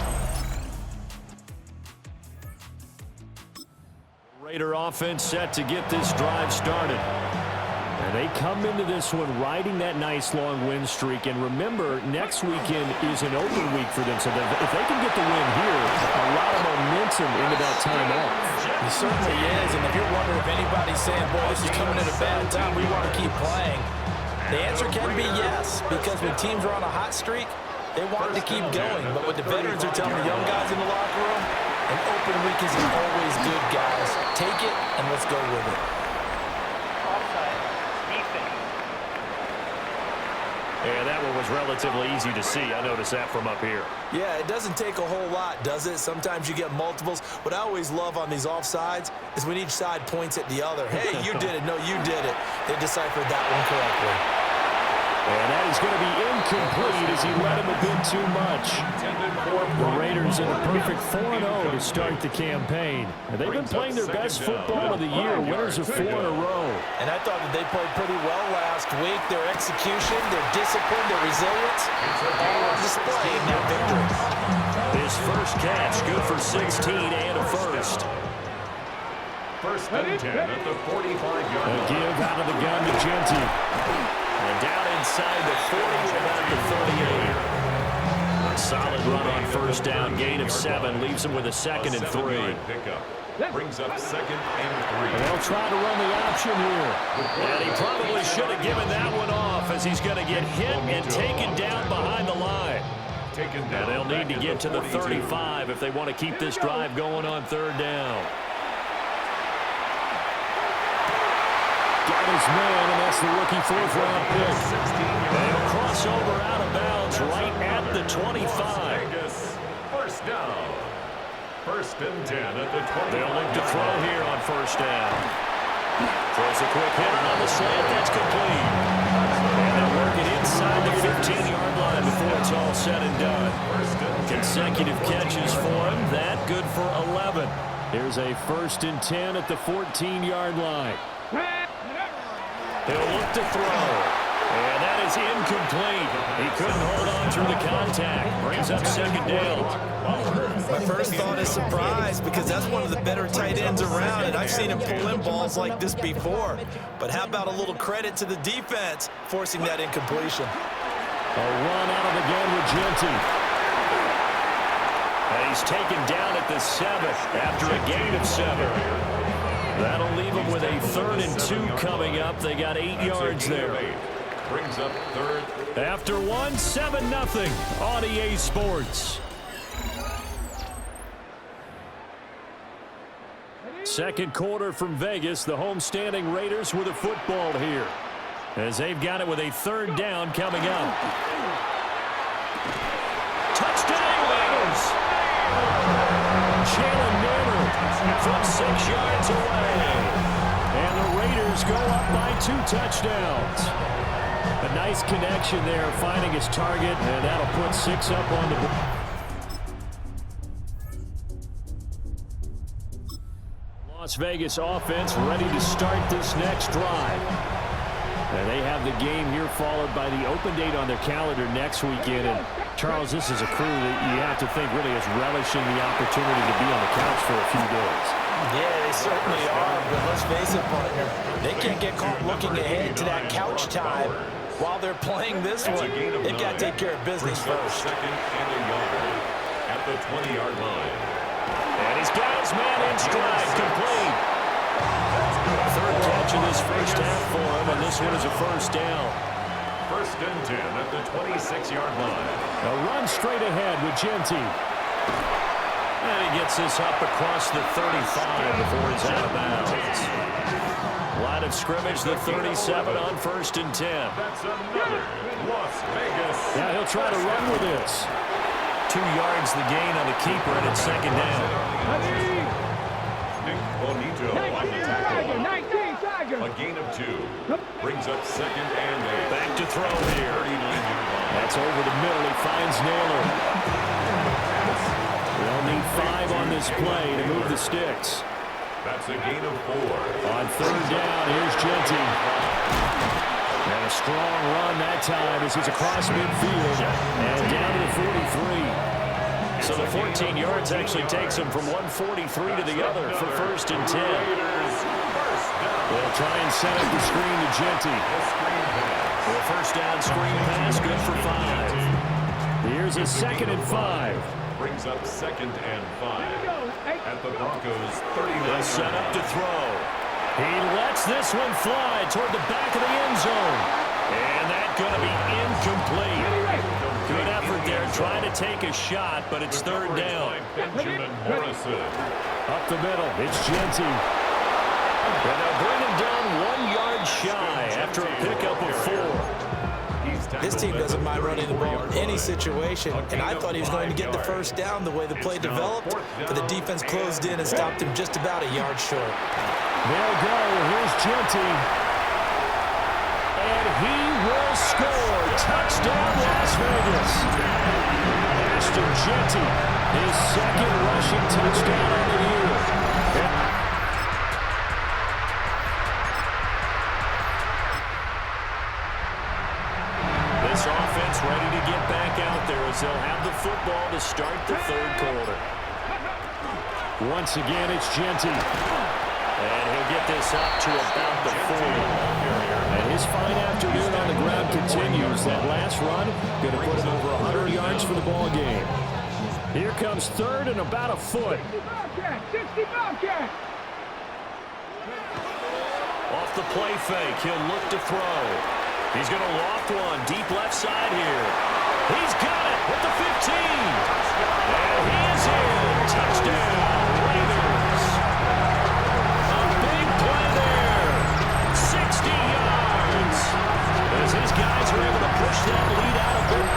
Raider offense set to get this drive started. And they come into this one riding that nice long win streak. And remember, next weekend is an open week for them. So if they can get the win here, a lot of momentum into that time off. It certainly is. And if you're wondering if anybody's saying, boy, this is coming at a bad time, we want to keep playing, the answer can be yes. Because when teams are on a hot streak, they want to keep going. But what the veterans are telling the young guys in the locker room, an open week is always good, guys. Take it and let's go with it. Yeah, that one was relatively easy to see. I noticed that from up here. Yeah, it doesn't take a whole lot, does it? Sometimes you get multiples. What I always love on these offsides is when each side points at the other. Hey, you did it. No, you did it. They deciphered that one correctly. And that is going to be incomplete as he led him a bit too much. The Raiders in a perfect 4-0 to start the campaign. And they've been playing their best football of the year, winners of 4 in a row. And I thought that they played pretty well last week. Their execution, their discipline, their resilience, all on display in that victory. His first catch, good for 16 and a first. First and 10 at the 45-yard line. A give out of the gun to Jeanty. And down inside the 40 to about the 38. A solid run on first down, gain of 7, leaves him with a 2nd and 3. Pickup brings up 2nd and 3. They'll try to run the option here. And he probably should have given that one off as he's going to get hit and taken down behind the line. And they'll need to get to the 35 if they want to keep this drive going on 3rd down. Got his man, and that's the rookie 4th-round pick. They'll cross over out of bounds right at the 25. First down. 1st and 10 at the 20. They'll look to throw here on first down. Throws a quick hit on the slant. That's complete. And they'll work it inside the 15-yard line before it's all said and done. Consecutive catches for him. That good for 11. Here's a 1st and 10 at the 14-yard line. He'll look to throw. And that is incomplete. He couldn't hold on through the contact. Brings up 2nd down. My first thought is surprise because that's one of the better tight ends around, and I've seen him pull in balls like this before. But how about a little credit to the defense forcing that incompletion? A run out of the gun with Jeanty. And he's taken down at the 7th after a gain of 7. That'll leave them with a 3rd and 2 coming up. They got 8 yards there. Brings up 3rd. After 1, 7-0 on EA Sports. Second quarter from Vegas. The homestanding Raiders with a football here, as they've got it with a 3rd down coming up. Touchdown Raiders! Jalen Naylor from 6 yards away. And the Raiders go up by 2 touchdowns. A nice connection there, finding his target, and that'll put 6 up on the board. Las Vegas offense ready to start this next drive. And they have the game here followed by the open date on their calendar next weekend. And Charles, this is a crew that you have to think really is relishing the opportunity to be on the couch for a few days. Yeah, they certainly are, but let's face it, partner, they can't get caught looking ahead to that couch time while they're playing this one. They've got to take care of business first. Second and a yard at the 20-yard line. And he's got his man in stride, complete. Third catch of this first half for him, and this one is a first down. First and 10 at the 26-yard line. A run straight ahead with Genty. And he gets this up across the 35 before he's out of bounds. Line of scrimmage, the 37 on first and 10. That's another Las Vegas. Now he'll try to run with this. 2 yards the gain on the keeper, and it's second down. Nick Bonito on the tackle. A gain of 2. Brings up second and 8. Back to throw here. 39-yard line. That's over the middle. He finds Naylor. They'll need 5 on this play to move the sticks. That's a gain of 4. On third down, here's Genty. And a strong run that time as he's across midfield and down to the 43. So the 14 yards actually takes him from 143 to the other for first and 10. They'll try and set up the screen to Genty. For a first down screen pass, good for 5. Here's a second and 5. Brings up second and 5 at the Broncos 39. They'll set up to throw. He lets this one fly toward the back of the end zone. And that's going to be incomplete. Good effort there trying to take a shot, but it's third down. Benjamin Morrison. Up the middle, it's Genty. And they'll bring him down 1 yard shy after a pickup of 4. This team doesn't mind running the ball in any situation, and I thought he was going to get the first down the way the play developed, but the defense closed in and stopped him just about a yard short. They'll go. Here's Genty. And he will score. Touchdown, Las Vegas. Ashton Genty, his second rushing touchdown of the year. This offense ready to get back out there as they'll have the football to start the third quarter. Once again, it's Genty. And he'll get this up to about the 40. And his fine afternoon on the ground continues. That last run going to put him over 100 yards for the ball game. Here comes third and about a foot. 60 Bobcat. Off the play fake, he'll look to throw. He's going to loft one deep left side here. He's got it with the 15. And he is in. Touchdown, Raiders. A big play there. 60 yards. As his guys are able to push that lead out of it.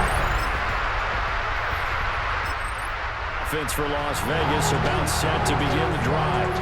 Offense for Las Vegas about set to begin the drive.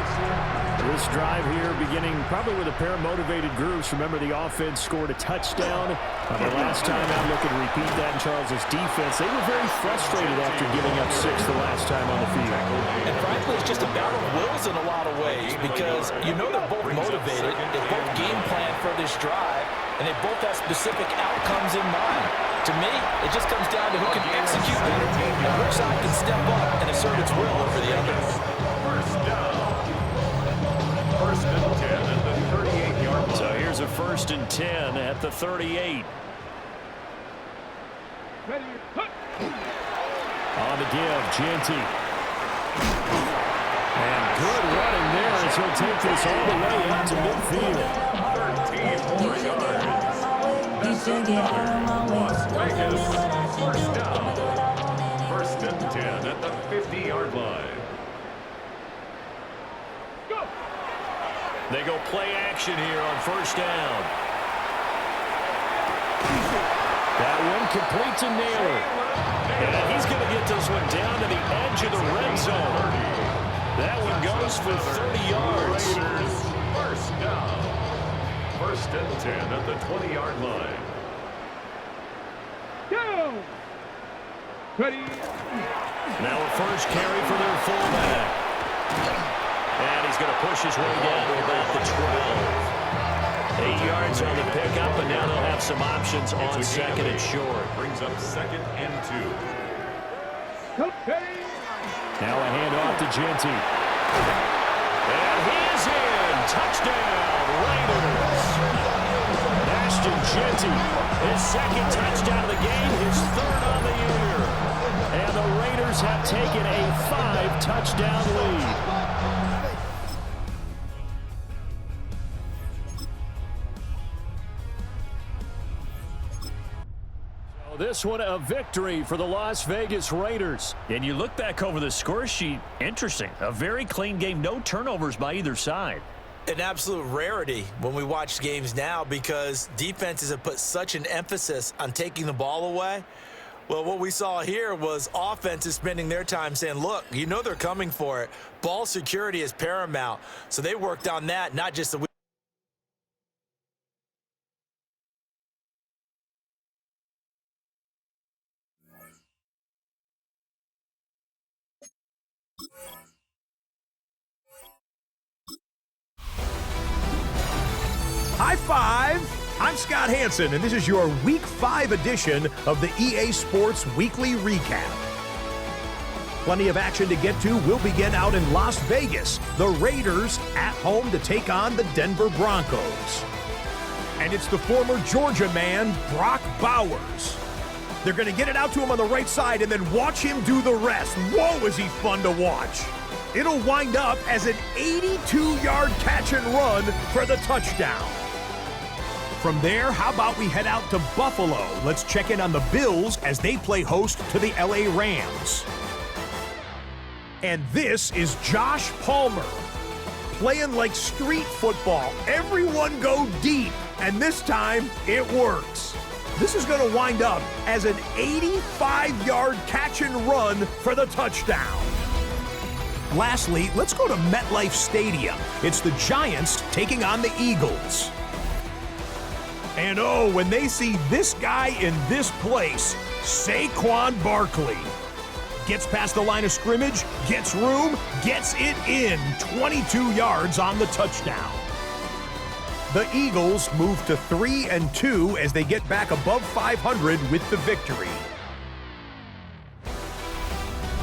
This drive here beginning probably with a pair of motivated groups. Remember, the offense scored a touchdown on the last time out. Look and repeat that in Charles's defense. They were very frustrated after giving up 6 the last time on the field. And frankly, it's just a battle of wills in a lot of ways because you know they're both motivated. They both game plan for this drive, and they both have specific outcomes in mind. To me, it just comes down to who can execute better and which side can step up and assert its will over the other. First down. First and 10 at the 38-yard line. So here's a first and 10 at the 38. On the give, Genty. And good running there as he'll take this all the way out to midfield. 13 more yards. That's another Las Vegas first down. First and 10 at the 50-yard line. They go play action here on first down. That one complete to Naylor. And he's going to get this one down to the edge of the red zone. That one goes for 30 yards. Raiders first down. First and 10 at the 20-yard line. Go. Ready. Now a first carry for their fullback. And he's going to push his way down to about the 12. 8 yards on the pickup, and now they'll have some options on second and short. Brings up 2nd and 2. Now a handoff to Genty. And he's in. Touchdown, Raiders. Ashton Genty, his 2nd touchdown of the game, his 3rd on the year. And the Raiders have taken a 5-touchdown lead. This one a victory for the Las Vegas Raiders. And you look back over the score sheet, interesting. A very clean game, no turnovers by either side. An absolute rarity when we watch games now because defenses have put such an emphasis on taking the ball away. Well, what we saw here was offenses spending their time saying, look, you know they're coming for it. Ball security is paramount. So they worked on that, not just the High five! I'm Scott Hanson, and this is your Week 5 edition of the EA Sports Weekly Recap. Plenty of action to get to. We'll begin out in Las Vegas. The Raiders at home to take on the Denver Broncos. And it's the former Georgia man, Brock Bowers. They're going to get it out to him on the right side and then watch him do the rest. Whoa, is he fun to watch. It'll wind up as an 82-yard catch and run for the touchdown. From there, how about we head out to Buffalo? Let's check in on the Bills as they play host to the LA Rams. And this is Josh Palmer playing like street football. Everyone go deep, and this time it works. This is going to wind up as an 85-yard catch and run for the touchdown. Lastly, let's go to MetLife Stadium. It's the Giants taking on the Eagles. And oh, when they see this guy in this place, Saquon Barkley gets past the line of scrimmage, gets room, gets it in, 22 yards on the touchdown. The Eagles move to 3-2 as they get back above 500 with the victory.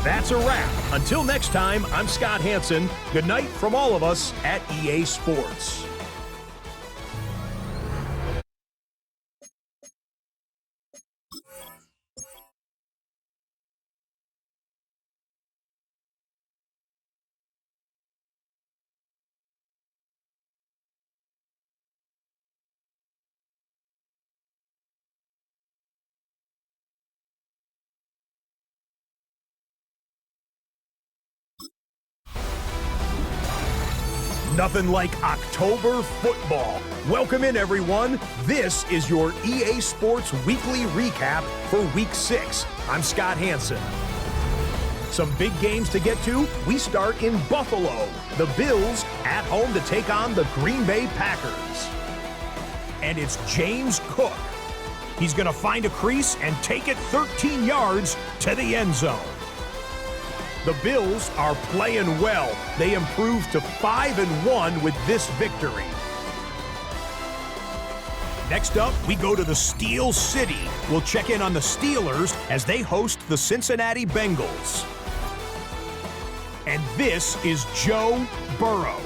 That's a wrap. Until next time, I'm Scott Hanson. Good night from all of us at EA Sports. Nothing like October football. Welcome in, everyone. This is your EA Sports Weekly Recap for Week 6. I'm Scott Hanson. Some big games to get to. We start in Buffalo. The Bills at home to take on the Green Bay Packers. And it's James Cook. He's going to find a crease and take it 13 yards to the end zone. The Bills are playing well. They improved to 5-1 with this victory. Next up, we go to the Steel City. We'll check in on the Steelers as they host the Cincinnati Bengals. And this is Joe Burrow.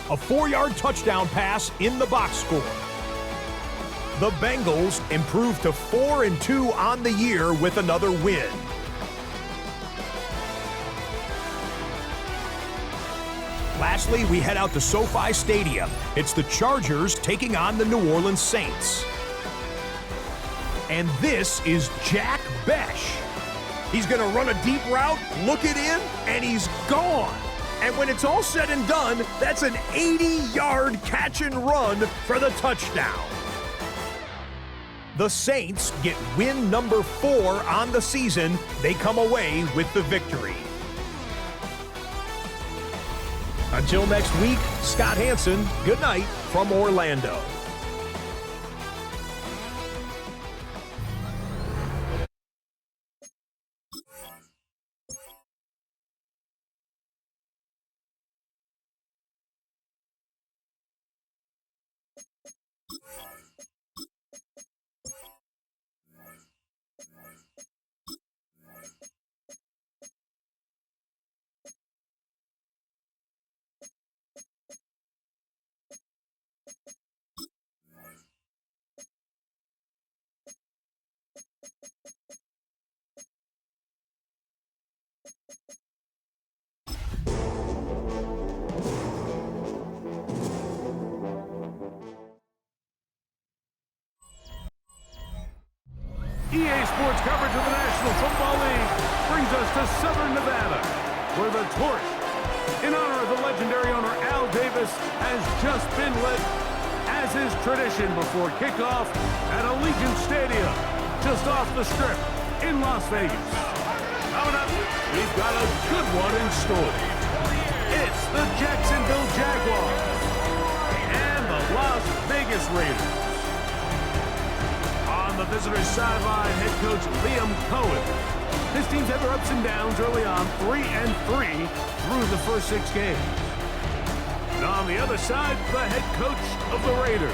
A 4-yard touchdown pass in the box score. The Bengals improved to 4-2 on the year with another win. Lastly, we head out to SoFi Stadium. It's the Chargers taking on the New Orleans Saints. And this is Jack Besh. He's going to run a deep route, look it in, and he's gone. And when it's all said and done, that's an 80-yard catch and run for the touchdown. The Saints get win number 4 on the season. They come away with the victory. Until next week, Scott Hanson, good night from Orlando. EA Sports coverage of the National Football League brings us to Southern Nevada, where the torch, in honor of the legendary owner Al Davis, has just been lit, as is tradition before kickoff at Allegiant Stadium, just off the Strip in Las Vegas. Coming up, we've got a good one in store. It's the Jacksonville Jaguars and the Las Vegas Raiders. On the visitors' sideline, head coach Liam Cohen. This team's had their ups and downs early on, 3-3 through the first 6 games. And on the other side, the head coach of the Raiders.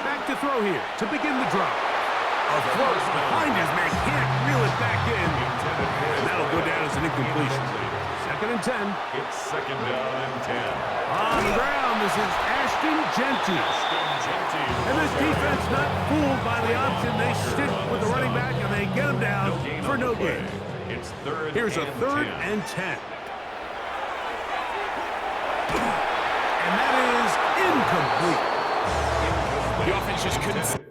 Back to throw here to begin the drop. A throw behind his man, can't reel it back in. And that'll go down as an incompletion. 2nd and 10. It's 2nd down and 10. On the ground, this is Ashton Genty. And this defense not fooled by the option. They stick with the running back and they get him down for no gain. It's 3rd Here's a 3rd and 10. And that is incomplete. The offense just couldn't...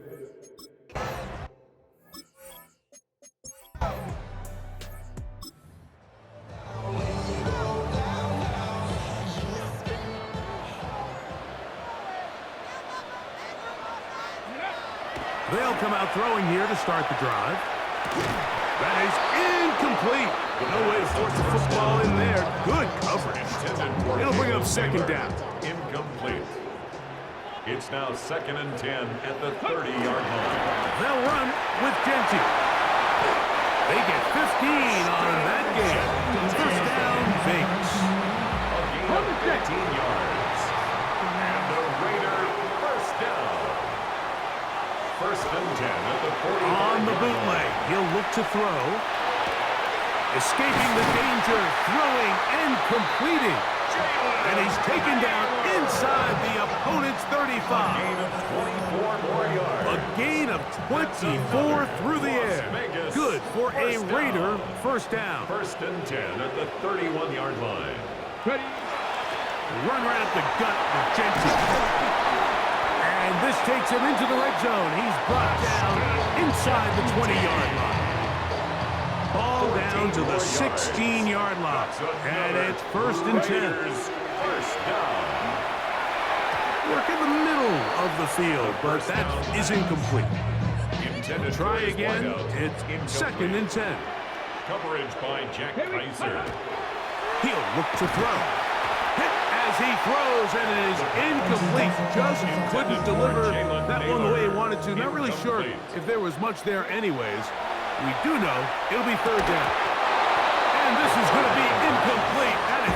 They'll come out throwing here to start the drive. That is incomplete. No way to force the football in there. Good coverage. It'll bring up 2nd down. Incomplete. It's now 2nd and 10 at the 30-yard line. They'll run with Genty. They get 15 on that game. First down, Vegas. A gain of 15 yards. And the Raiders first down. 1st and 10 at the 40. On the bootleg, he'll look to throw. Escaping the danger, throwing and completing. And he's taken down inside the opponent's 35. A gain of 24 through the air. Good for a Raider first down. 1st and 10 at the 31-yard line. Ready? Run right up the gut with Genty. And this takes him into the red zone. He's brought down inside the 20-yard line. Ball down to the 16-yard line. And it's 1st and 10. First down. Work in the middle of the field, but that is incomplete. Try again. It's 2nd and 10. Coverage by Jack Kaiser. He'll look to throw. Hit as he throws, and it is incomplete. Just couldn't deliver that one the way he wanted to. Not really sure if there was much there anyways. We do know it'll be 3rd down. And this is going to be incomplete. That is...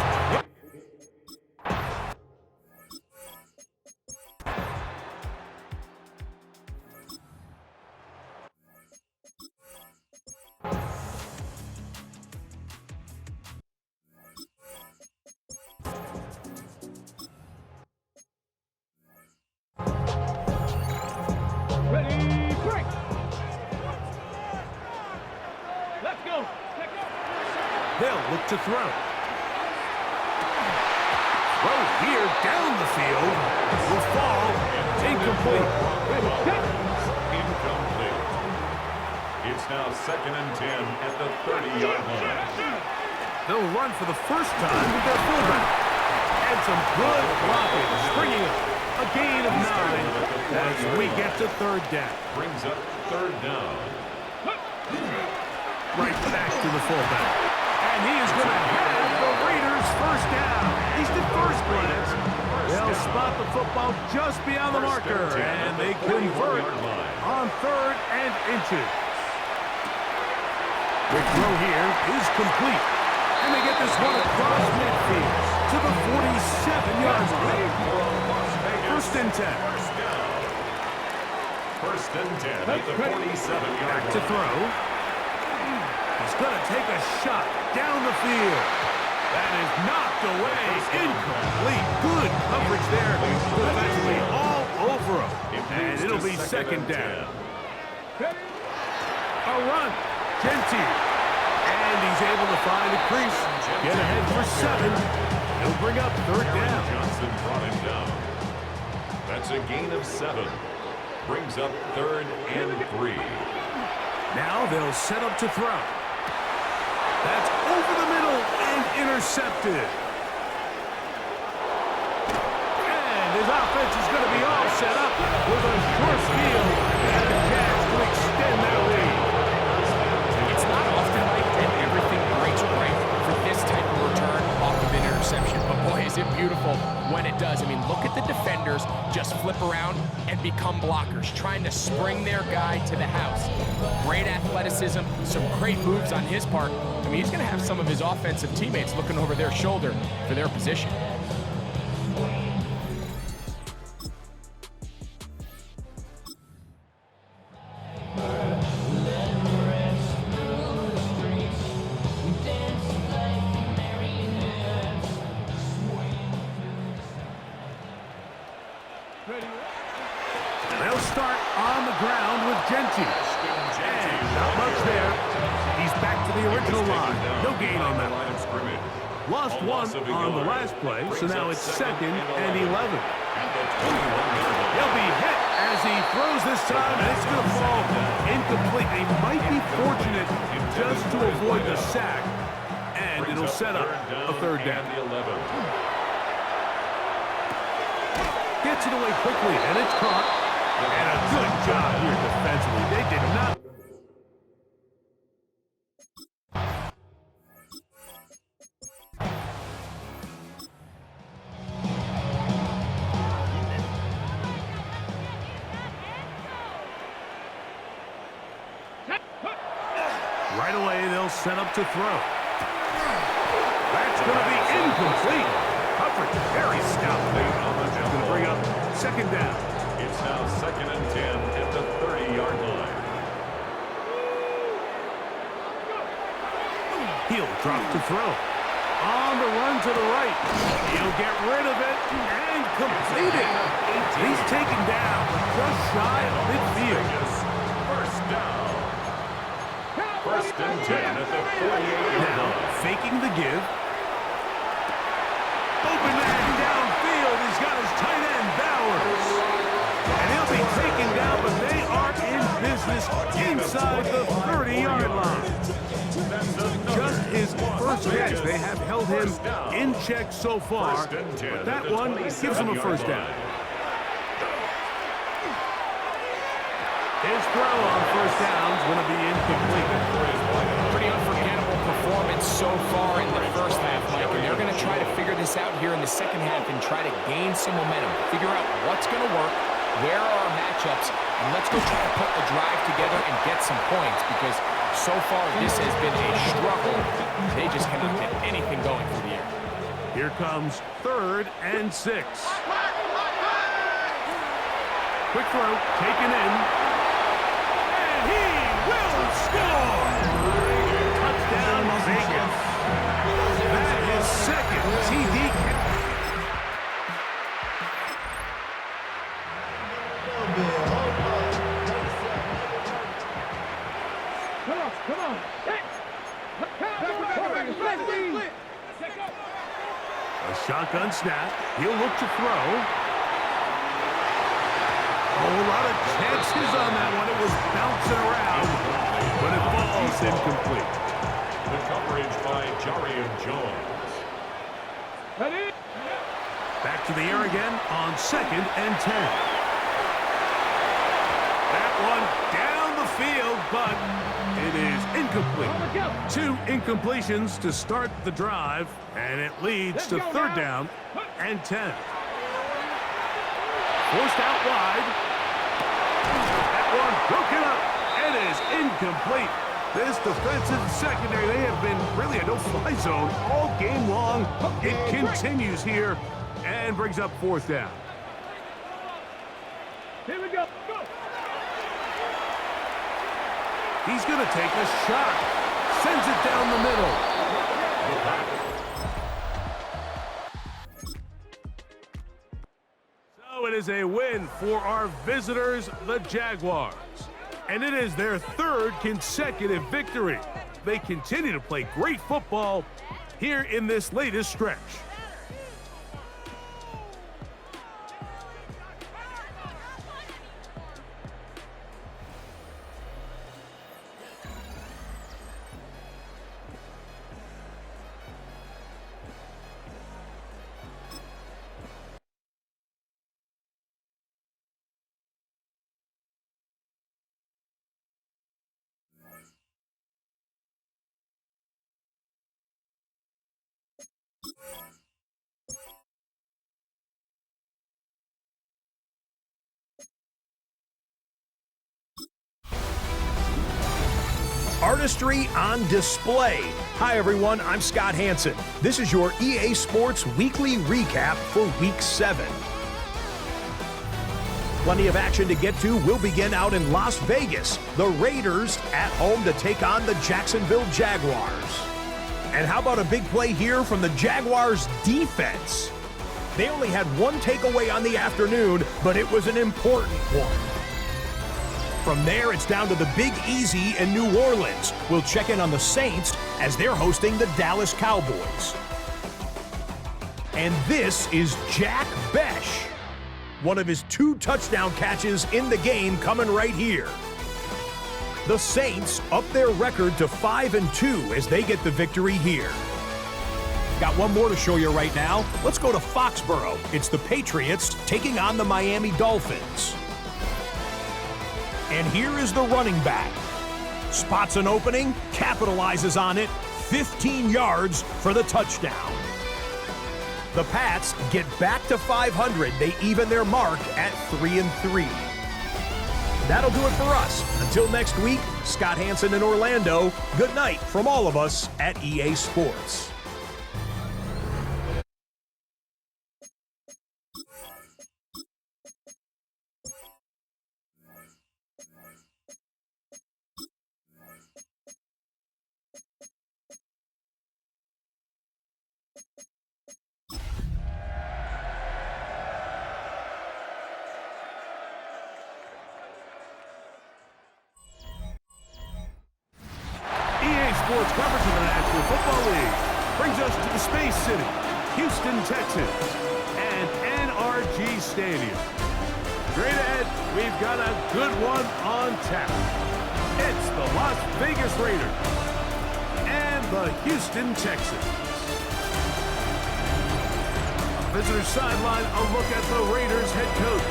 They'll look to throw. Throw here down the field. Will fall. Incomplete. Incomplete. It's now 2nd and 10 at the 30-yard line. They'll run for the first time with their fullback. And some good blocking. Bringing up a gain of 9 as we get to 3rd down. Brings up 3rd down. Right back to the fullback. And he is going to have the Raiders first down. At least at first glance. They'll spot the football just beyond the marker. And they convert on 3rd and inches. The throw here is complete. And they get this one across midfield to the 47-yard line. 1st and 10. 1st and 10 at the 47-yard line. Back to throw. He's going to take a shot down the field. That is knocked away. Incomplete. Good coverage there. Defensively all over him. And it'll be 2nd down. A run. Genty. And he's able to find a crease. Get ahead for 7. He'll bring up 3rd down. Johnson brought him down. That's a gain of 7. Brings up 3rd and 3. Now they'll set up to throw. That's over the middle and intercepted. And his offense is going to be all set up with a short field and a chance to extend their lead. It's not often like that everything breaks right for this type of return off of an interception. But boy, is it beautiful when it does. I mean, look at the defenders just flip around and become blockers, trying to spring their guy to the house. Great athleticism, some great moves on his part. I mean, he's going to have some of his offensive teammates looking over their shoulder for their position. They'll start on the ground with Genty. And not much there. He's back to the original line. No gain on that. Lost 1 on the last play, so now it's 2nd and 11. He'll be hit as he throws this time, and it's going to fall incomplete. They might be fortunate just to avoid the sack, and it'll set up a 3rd down. Gets it away quickly, and it's caught. And a good job here defensively. They did not. Right away, they'll set up to throw. That's going to be incomplete. Coverage very stoutly. That's going to bring up 2nd down. It's now 2nd and 10 at the 30-yard line. He'll drop to throw. On the run to the right. He'll get rid of it and complete it. He's taken down, but just shy of midfield. First down. 1st and 10 at the 48-yard line. Faking the give. Open man downfield. He's got his tight end, Bowers. And he'll be taken down, but they are in business inside the 30-yard line. Just his first catch. They have held him in check so far, but that one gives him a 1st down. His throw on 1st down is going to be incomplete. Pretty unforgettable performance so far in the first half, Mike, and they're going to try to figure this out here in the second half and try to gain some momentum, figure out what's going to work, where are our matchups, and let's go try to put a drive together and get some points, because so far this has been a struggle. They just cannot get anything going for the air. Here comes 3rd and 6. Quick throw, taken in. And he will score! Touchdown, Vegas. That is 2nd TD. Come on. A shotgun snap. He'll look to throw. A lot of chances on that one. It was bouncing around, but it falls incomplete. The coverage by Jarian Jones. Back to the air again on 2nd and 10. That one down the field, but it is incomplete. 2 incompletions to start the drive, and it leads to 3rd down and 10. Forced out wide. That one broken up. It is incomplete. This defensive secondary, they have been really a no-fly zone all game long. It continues here and brings up 4th down. Here we go. He's going to take a shot. Sends it down the middle. So it is a win for our visitors, the Jaguars. And it is their third consecutive victory. They continue to play great football here in this latest stretch. Artistry on display. Hi everyone, I'm Scott Hansen. This is your EA Sports Weekly Recap for Week 7. Plenty of action to get to. We'll begin out in Las Vegas. The Raiders at home to take on the Jacksonville Jaguars. And how about a big play here from the Jaguars defense? They only had one takeaway on the afternoon, but it was an important one. From there, it's down to the Big Easy in New Orleans. We'll check in on the Saints as they're hosting the Dallas Cowboys. And this is Jack Besh. One of his 2 touchdown catches in the game coming right here. The Saints up their record to 5-2 as they get the victory here. Got one more to show you right now. Let's go to Foxborough. It's the Patriots taking on the Miami Dolphins. And here is the running back. Spots an opening, capitalizes on it, 15 yards for the touchdown. The Pats get back to 500. They even their mark at 3-3. That'll do it for us. Until next week, Scott Hansen in Orlando. Good night from all of us at EA Sports. Sports coverage of the National Football League brings us to the Space City, Houston, Texas, and NRG Stadium. Straight ahead, we've got a good one on tap. It's the Las Vegas Raiders and the Houston Texans. Visitor's sideline, a look at the Raiders head coach.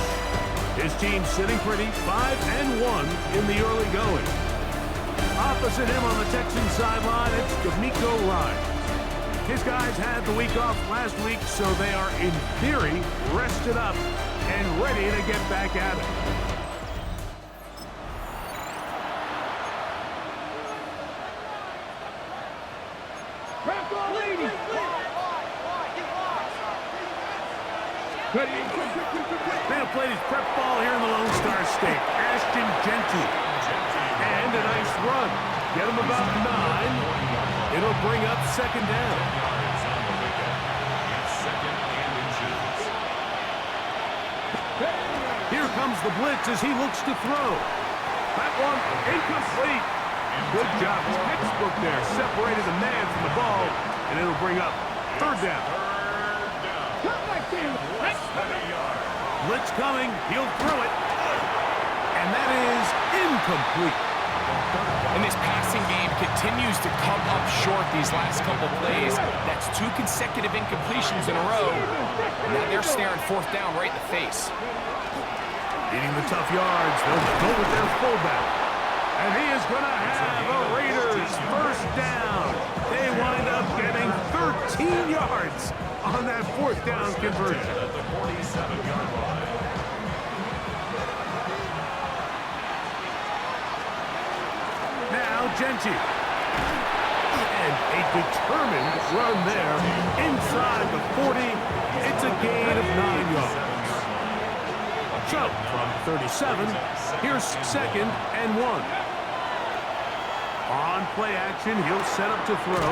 His team sitting pretty, 5-1 in the early going. Opposite him on the Texans sideline, it's D'Amico Ryan. His guys had the week off last week, so they are, in theory, rested up and ready to get back at it. They'll play his prep ball here in the Lone Star State. Ashton Genty. And a nice run. Get him about 9. It'll bring up second down. Here comes the blitz as he looks to throw. That one incomplete. Good job. Textbook there. Separated the man from the ball. And it'll bring up third down. Blitz coming. He'll throw it. And that is incomplete. And this passing game continues to come up short these last couple plays. That's 2 consecutive incompletions in a row. Now they're staring fourth down right in the face. Needing the tough yards, they'll go with their fullback. And he is going to have a Raiders first down. They wind up getting 13 yards on that fourth down conversion. At the 47-yard line. Now Genty. And a determined run there inside the 40. It's a gain of 9 yards. So from 37, here's second and 1. On play action, he'll set up to throw.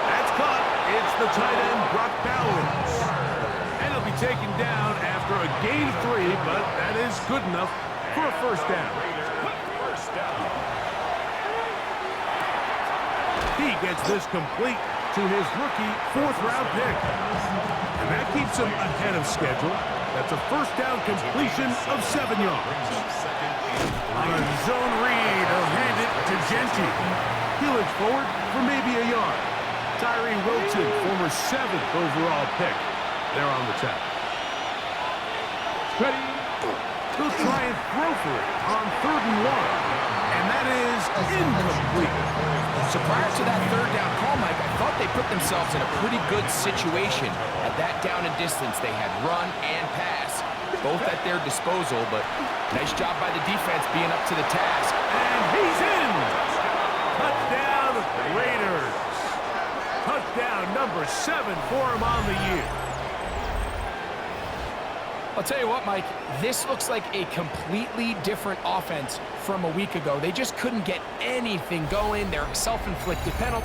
That's caught. It's the tight end, Brock Bowers. And he'll be taken down after a gain of 3, but that is good enough for a first down. He gets this complete to his rookie fourth-round pick. And that keeps him ahead of schedule. That's a first down completion of 7 yards. On a zone read, he'll hand it to Genty. He'll edge forward for maybe a yard. Tyree Wilton, former 7th overall pick. They're on the tap. Ready. He'll try and throw for it on 3rd and 1. And that is incomplete. So prior to that third down call, Mike, I thought they put themselves in a pretty good situation. At that down and distance, they had run and pass, both at their disposal, but nice job by the defense being up to the task. And he's in! Touchdown, Raiders. Touchdown number 7 for him on the year. I'll tell you what, Mike, this looks like a completely different offense from a week ago. They just couldn't get anything going. Their self-inflicted penalty.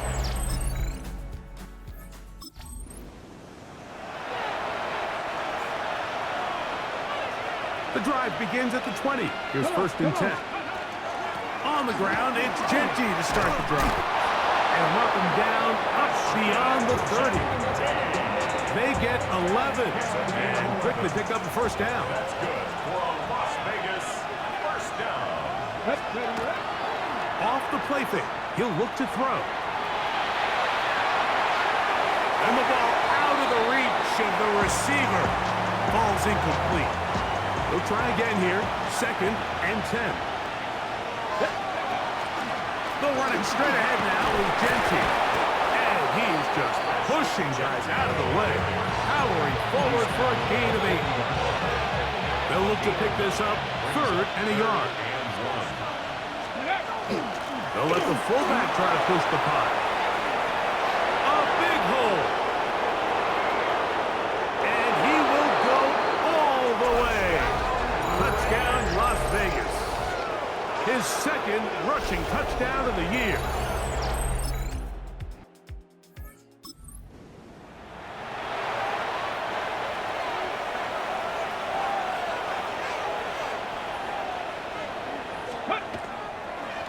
The drive begins at the 20. Here's 1st and 10. On the ground, it's Genty to start the drive. And up and down, up beyond the 30. They get 11 and quickly pick up the first down. That's good for a Las Vegas first down. Off the play fake, he'll look to throw. And the ball out of the reach of the receiver. Ball's incomplete. He'll try again here, 2nd and 10. They'll run it straight ahead now with Genty. And he's just pushing guys out of the way. Powering forward for a gain of 8. They'll look to pick this up, 3rd and a yard. They'll let the fullback try to push the pile. A big hole. And he will go all the way. Touchdown, Las Vegas. His 2nd rushing touchdown of the year.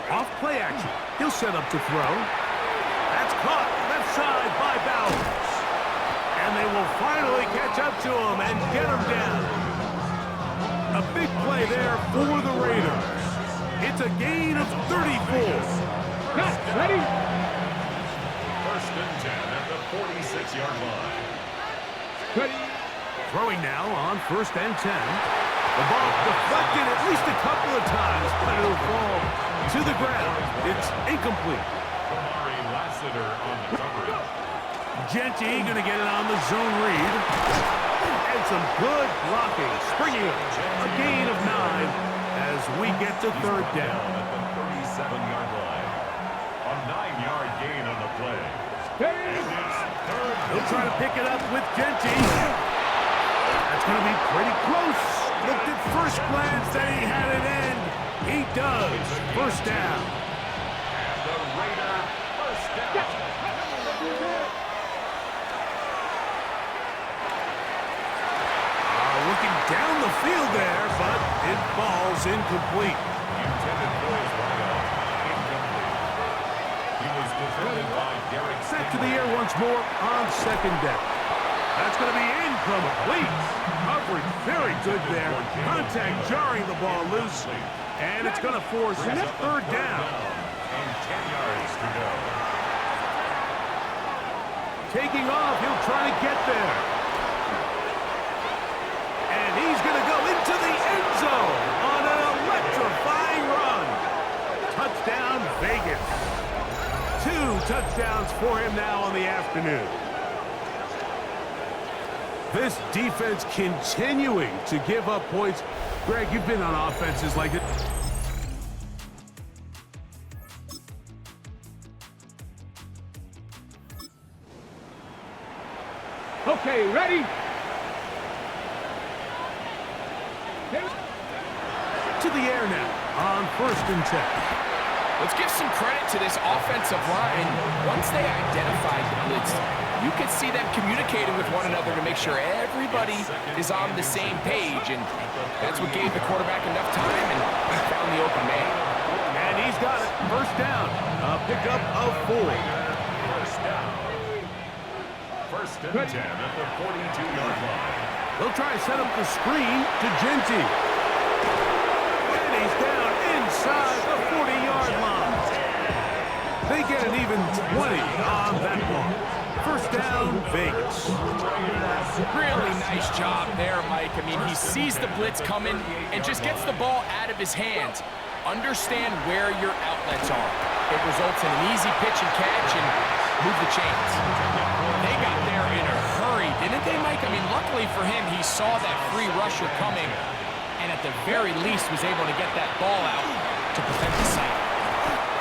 Off play action. He'll set up to throw. That's caught left side by Bowers. And they will finally catch up to him and get him down. A big play there for the Raiders. It's a gain of 34. Ready. 1st and 10 at the 46-yard line. Ready. Throwing now on 1st and 10. The ball deflected at least a couple of times, but it'll fall to the ground. It's incomplete. Kamari Lassiter on the coverage. Genty going to get it on the zone read. And some good blocking. Springing a gain of 9 as we get to 3rd down. At the 37-yard line. A 9-yard gain on the play. And it's 3rd. He'll try to pick it up with Genty. That's going to be pretty close. Looked at first glance that he had it end. He does. First down. And the Raider first down. Looking down the field there, but it falls incomplete. Intended for his right-off. Incomplete. He was defended by Derek. Set to the air once more on 2nd down. That's going to be incomplete. Coverage very good there. Contact jarring the ball loose. And it's going to force 3rd down. And 10 yards to go. Taking off, he'll try to get there. And he's going to go into the end zone on an electrifying run. Touchdown, Vegas. 2 touchdowns for him now on the afternoon. This defense continuing to give up points. Greg, you've been on offenses like it. Okay, ready. To the air now on 1st and 10. Let's give some credit to this offensive line. Once they identified the blitz, you could see them communicating with one another to make sure everybody is on the same page, and that's what gave the quarterback enough time and found the open man. And he's got it. First down. A pickup of 4. First and 10 at the 42-yard line. They'll try to set up the screen to Genty. And he's down inside the 40-yard line. They get an even 20 on that one. First down, Vegas. Really nice job there, Mike. I mean, he sees the blitz coming and just gets the ball out of his hands. Understand where your outlets are. It results in an easy pitch and catch and move the chains. They got there in a hurry, didn't they, Mike? I mean, luckily for him, he saw that free rusher coming and at the very least was able to get that ball out to prevent the sack.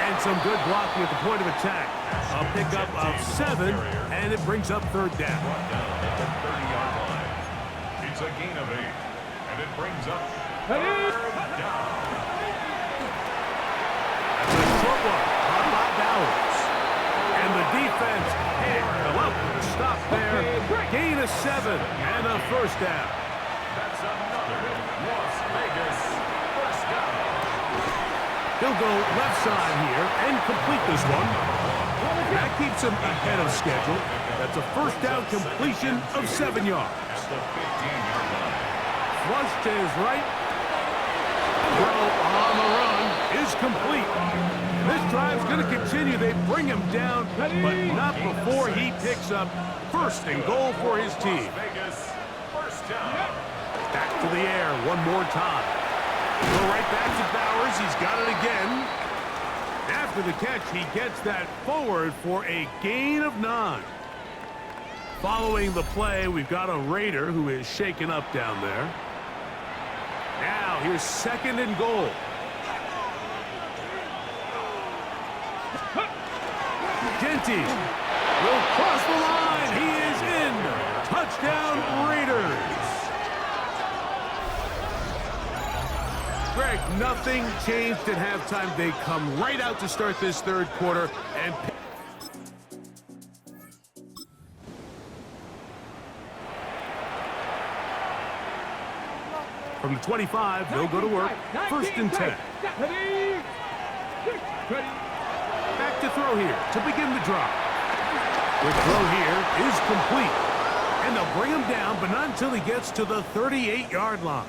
And some good blocking at the point of attack. A pickup of 7, and it brings up third down. At the 30-yard line. It's a gain of 8, and it brings up third down. That's a short one on Dallas. And the defense can't come up with a stop there. Gain of 7 and a first down. That's another Las Vegas first down. He'll go left side here and complete this one. That keeps him ahead of schedule. That's a first down completion of 7 yards. At the 15-yard line. Flush to his right. Throw on the run is complete. This drive's going to continue. They bring him down, but not before he picks up first and goal for his team. Vegas first down. Back to the air one more time. Go right back to Bowers. He's got it again. After the catch, he gets that forward for a gain of 9. Following the play, we've got a Raider who is shaken up down there. Now, here's second and goal. Genty will cross the line. He is in. Touchdown, Raiders. Greg, nothing changed at halftime. They come right out to start this third quarter and from the 25, they'll go to work. First and 10. Back to throw here to begin the drive. The throw here is complete. And they'll bring him down, but not until he gets to the 38-yard line.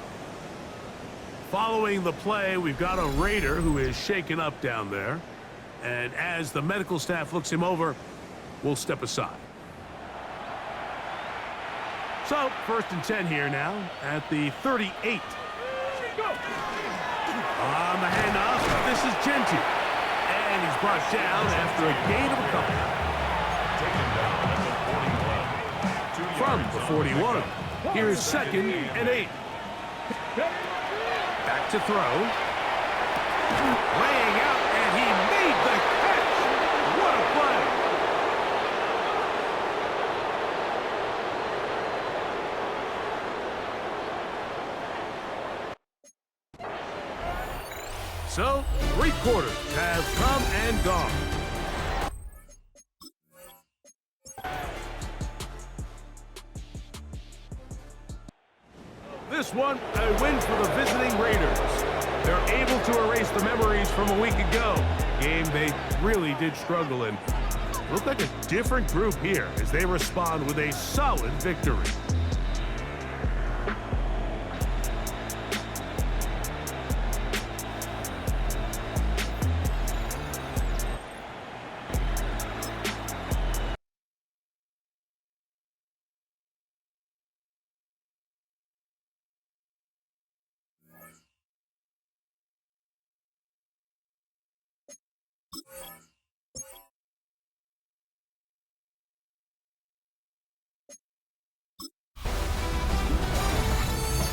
Following the play, we've got a Raider who is shaken up down there. And as the medical staff looks him over, we'll step aside. So, first and 10 here now at the 38. On the handoff, this is Genty. And he's brought down after a gain of a couple. From the 41, here's second and 8. Back to throw. Laying out, and he made the catch. What a play. So, 3 quarters have come and gone. This one, a win for the visiting Raiders. They're able to erase the memories from a week ago. Game they really did struggle in. Look like a different group here as they respond with a solid victory.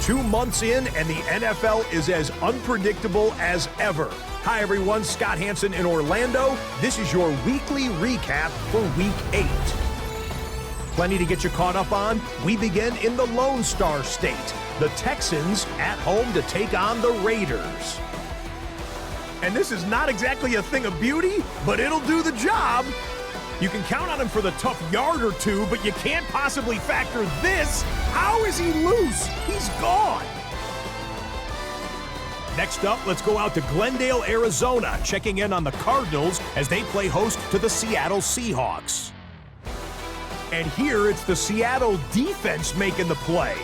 Two months in, and the NFL is as unpredictable as ever. Hi, everyone. Scott Hansen in Orlando. This is your weekly recap for Week 8. Plenty to get you caught up on. We begin in the Lone Star State. The Texans at home to take on the Raiders. And this is not exactly a thing of beauty, but it'll do the job. You can count on him for the tough yard or two, but you can't possibly factor this. How is he loose? He's gone. Next up, let's go out to Glendale, Arizona, checking in on the Cardinals as they play host to the Seattle Seahawks. And here it's the Seattle defense making the play.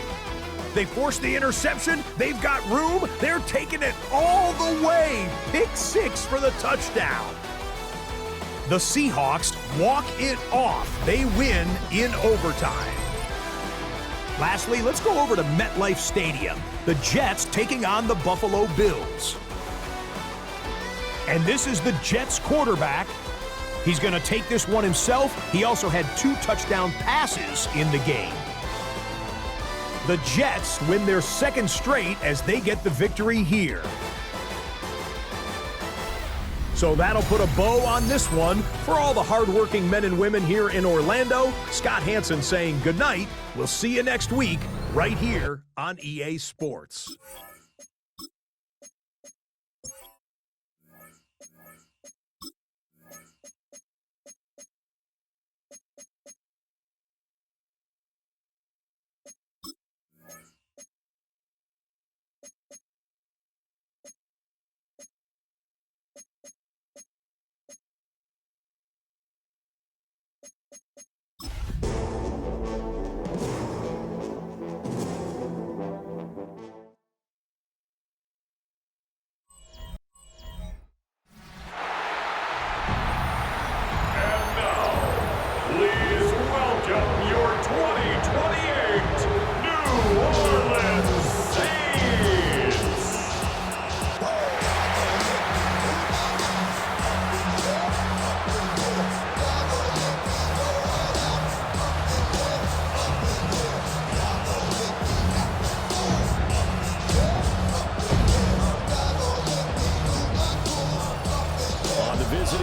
They force the interception. They've got room. They're taking it all the way. Pick 6 for the touchdown. The Seahawks walk it off. They win in overtime. Lastly, let's go over to MetLife Stadium. The Jets taking on the Buffalo Bills. And this is the Jets quarterback. He's going to take this one himself. He also had 2 touchdown passes in the game. The Jets win their 2nd straight as they get the victory here. So that'll put a bow on this one. For all the hardworking men and women here in Orlando, Scott Hansen saying goodnight. We'll see you next week right here on EA Sports.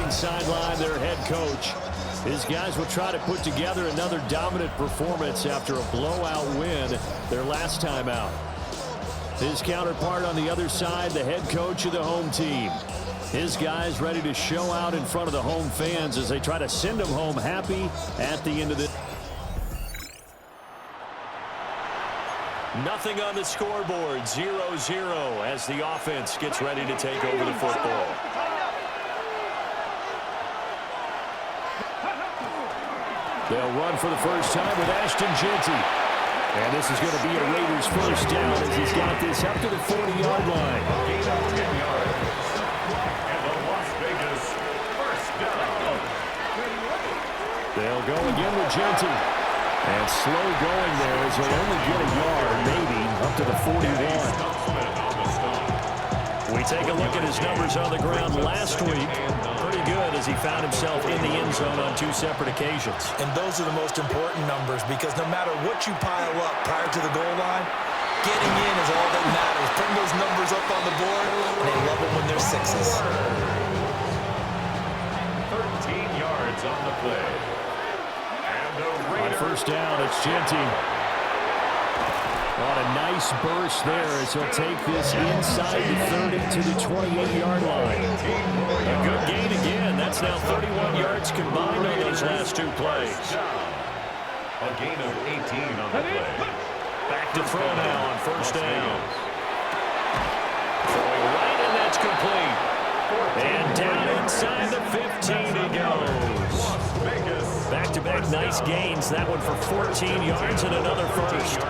Sideline, their head coach. His guys will try to put together another dominant performance after a blowout win their last time out. His counterpart on the other side, the head coach of the home team. His guys ready to show out in front of the home fans as they try to send them home happy at the end of the... Nothing on the scoreboard, 0-0 as the offense gets ready to take over the football. They'll run for the first time with Ashton Jeanty. And this is going to be a Raiders first down as he's got this up to the 40-yard line. Gain of 10 yards. And the Las Vegas first down. They'll go again with Jeanty. And slow going there as he'll only get a yard, maybe, up to the 41. We take a look at his numbers on the ground last week. Pretty good as he found himself in the end zone on 2 separate occasions. And those are the most important numbers because no matter what you pile up prior to the goal line, getting in is all that matters. Putting those numbers up on the board, and they love it when they're 6s. 13 yards on the play. And the Raiders. On first down, it's Jeanty. On a nice burst there as he'll take this inside the 30 to the 28-yard line. A good gain again. That's now 31 yards combined on those last 2 plays. A gain of 18 on the play. Back to throw now on first down. Throwing right, and that's complete. And down inside the 15 he goes. Back-to-back nice gains. That one for 14 yards and another first.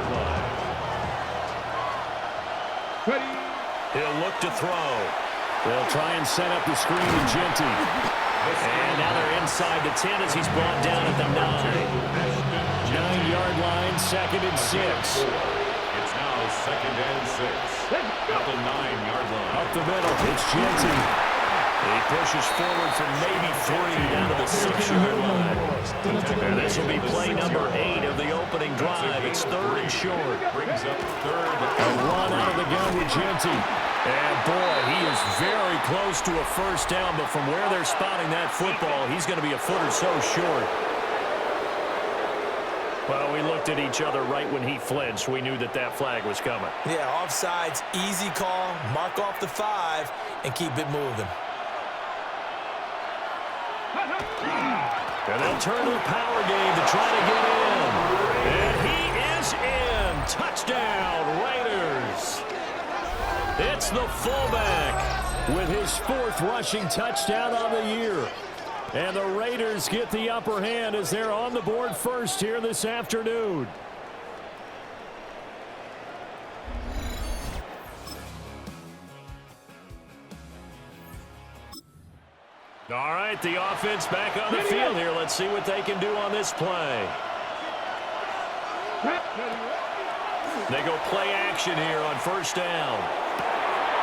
He'll look to throw. They'll try and set up the screen to Jeanty. And now they're inside the 10 as he's brought down at the 9. 9-yard line, 2nd and 6. It's now 2nd and 6. At the 9-yard line. Up the middle, it's Jeanty. He pushes forward from maybe 3 down to the 6-yard line. And this will be play number 8 of the opening drive. It's 3rd and short. Brings up 3rd. A run out of the gun with Jeanty. And boy, he is very close to a first down, but from where they're spotting that football, he's going to be a foot or so short. Well, we looked at each other right when he flinched. We knew that that flag was coming. Yeah, offsides, easy call, mark off the 5, and keep it moving. And they'll turn to the power game to try to get in. And he is in. Touchdown, Raiders. It's the fullback with his 4th rushing touchdown on the year. And the Raiders get the upper hand as they're on the board first here this afternoon. All right, the offense back on the field here. Let's see what they can do on this play. They go play action here on first down.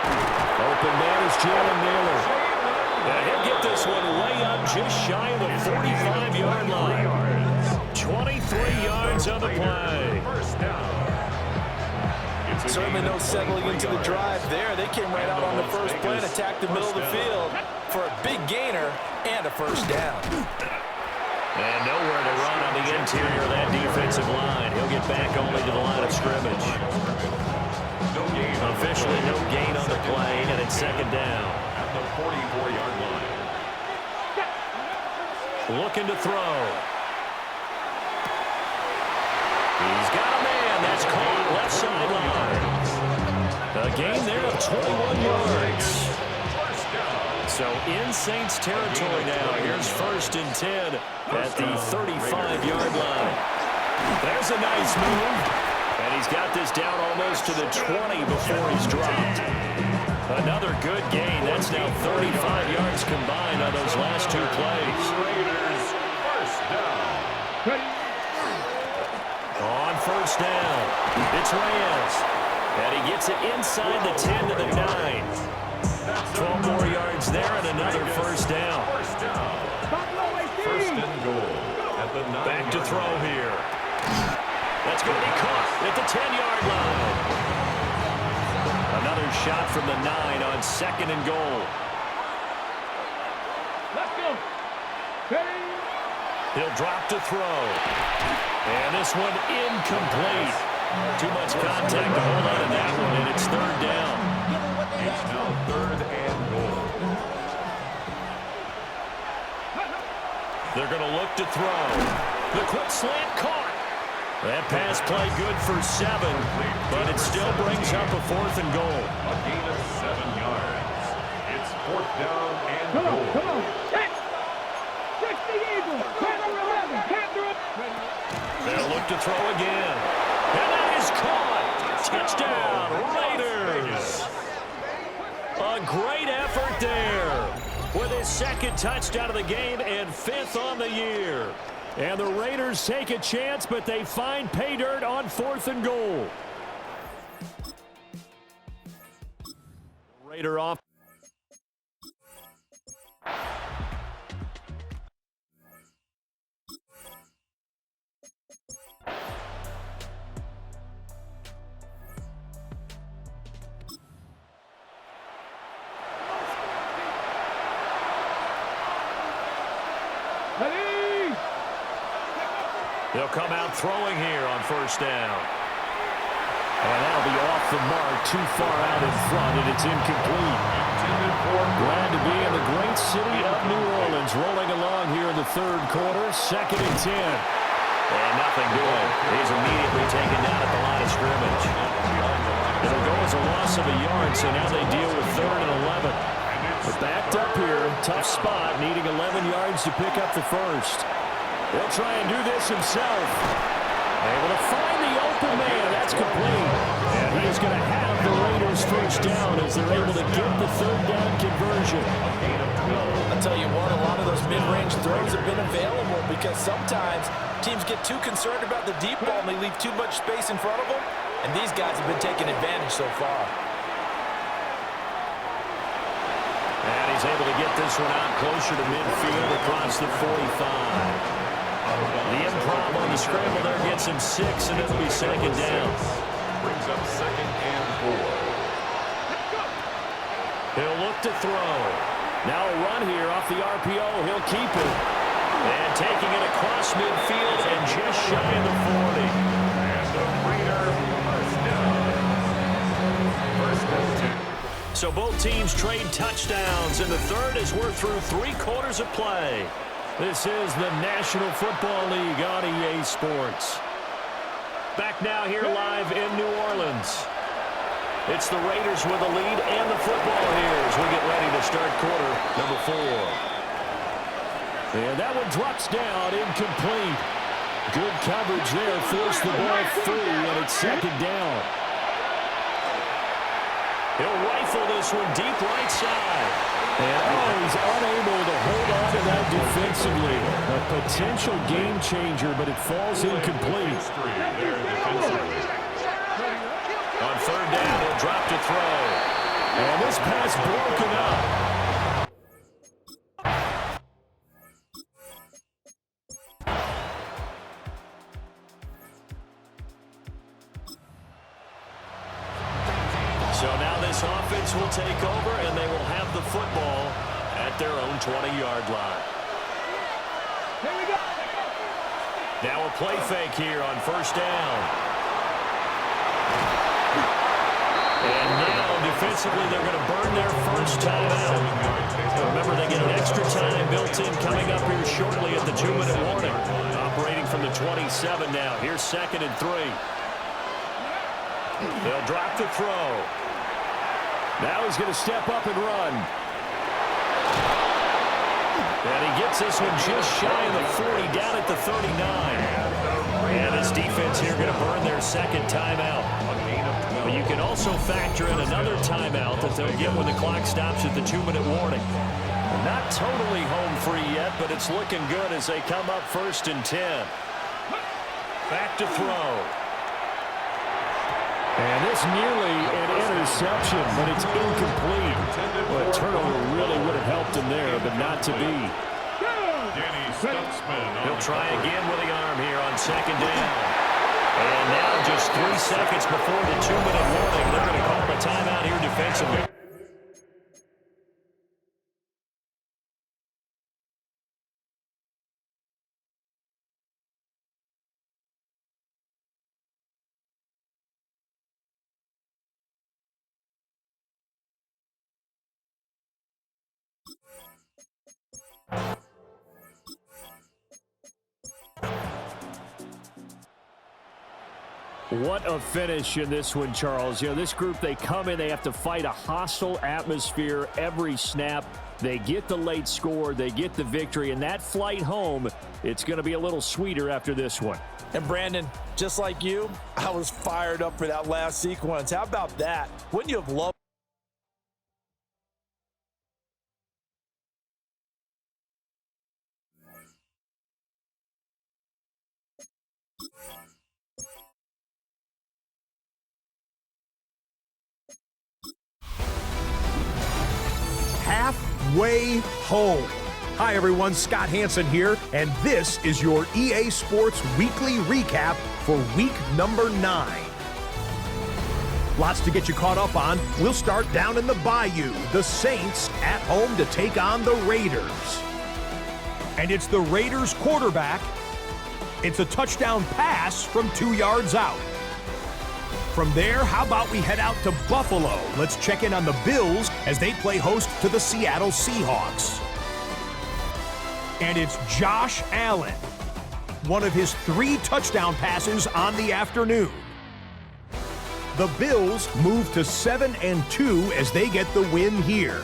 Open man is Jalen Naylor. And he'll get this one way up just shy of the 45-yard line. 23 yards on the play. Certainly no settling into the drive there. They came right out on the first play and attacked the middle of the field for a big gainer and a first down. And nowhere to run on the interior of that defensive line. He'll get back only to the line of scrimmage. Officially no gain on the play, and it's second down. At the 44-yard line. Looking to throw. He's got a man. That's caught left sideline. A gain there of 21 yards. So in Saints territory now. Here's 1st and 10 at the 35-yard line. There's a nice move. And he's got this down almost to the 20 before he's dropped. Another good gain. That's now 35 yards combined on those last two plays. Raiders first down. On first down, it's Reyes. And he gets it inside the 10 to the 9. 12 more yards there and another first down. First and goal at the 9. Back to throw here. That's going to be caught at the 10-yard line. Another shot from the 9 on 2nd and goal. Let's go. He'll drop to throw. And this one incomplete. Too much contact to hold on to that one, and it's 3rd down. It's now 3rd and goal. They're going to look to throw. The quick slant caught. That pass play good for 7, but it still brings up a 4th and goal. A gain of 7 yards. It's 4th down and Come goal. on, come on. Hey! 60 Eagles. Cover 11. Capture it. They'll look to throw again. And that is caught. Touchdown, Raiders. A great effort there with his 2nd touchdown of the game and 5th on the year. And the Raiders take a chance, but they find pay dirt on 4th and goal. Raider off. They'll come out throwing here on first down. And that'll be off the mark, too far out in front, and it's incomplete. Glad to be in the great city of New Orleans, rolling along here in the 3rd quarter, 2nd and 10. And nothing doing. He's immediately taken down at the line of scrimmage. It'll go as a loss of a yard, so now they deal with 3rd and 11. But backed up here, tough spot, needing 11 yards to pick up the first. He'll try and do this himself. Able to find the open man. That's complete. And he is going to have the Raiders first down as they're able to get the 3rd down conversion. I'll tell you what, a lot of those mid-range throws have been available because sometimes teams get too concerned about the deep ball and they leave too much space in front of them. And these guys have been taking advantage so far. And he's able to get this one out closer to midfield across the 45. The improv on the scramble there gets him 6, and it'll be 2nd down. Brings up 2nd and 4. He'll look to throw. Now a run here off the RPO. He'll keep it. And taking it across midfield and just shy of the 40. And the Raider first down. First and 10. So both teams trade touchdowns, and the 3rd as we're through 3 quarters of play. This is the National Football League on EA Sports. Back now here live in New Orleans. It's the Raiders with the lead and the football here as we get ready to start quarter number 4. And that one drops down, incomplete. Good coverage there, forced the ball free, and it's second down. He'll rifle this one deep right side. And he's unable to hold on to that defensively. A potential game changer, but it falls incomplete. On third down, he'll drop to throw. And this pass broken up. So now this offense will take over, and they will have the football at their own 20-yard line. Here we go. Now a play fake here on first down. And now defensively they're going to burn their first timeout. Remember, they get an extra time built in coming up here shortly at the 2-minute warning. Operating from the 27 now. Here's 2nd and 3. They'll drop to throw. Now he's going to step up and run. And he gets this one just shy of the 40, down at the 39. And his defense here going to burn their second timeout. But you can also factor in another timeout that they'll get when the clock stops at the 2-minute warning. Not totally home free yet, but it's looking good as they come up 1st and 10. Back to throw. And this nearly an interception, but it's incomplete. Well, a turnover really would have helped him there, but not to be. He'll try again with the arm here on 2nd down. And now just 3 seconds before the 2-minute warning, they're going to call a timeout here defensively. What a finish in this one, Charles. You know, this group, they come in, they have to fight a hostile atmosphere every snap. They get the late score, they get the victory, and that flight home, it's going to be a little sweeter after this one. And Brandon, just like you, I was fired up for that last sequence. How about that? Wouldn't you have loved halfway home? Hi everyone, Scott Hansen here, and this is your EA Sports Weekly Recap for week number 9. Lots to get you caught up on. We'll start down in the Bayou. The Saints at home to take on the Raiders. And it's the Raiders quarterback. It's a touchdown pass from 2 yards out. From there, how about we head out to Buffalo? Let's check in on the Bills as they play host to the Seattle Seahawks. And it's Josh Allen, one of his 3 touchdown passes on the afternoon. The Bills move to 7-2 as they get the win here.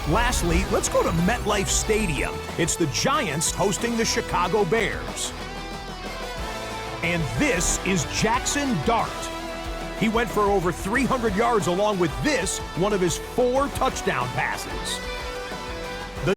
Lastly, let's go to MetLife Stadium. It's the Giants hosting the Chicago Bears. And this is Jackson Dart. He went for over 300 yards along with this, one of his 4 touchdown passes.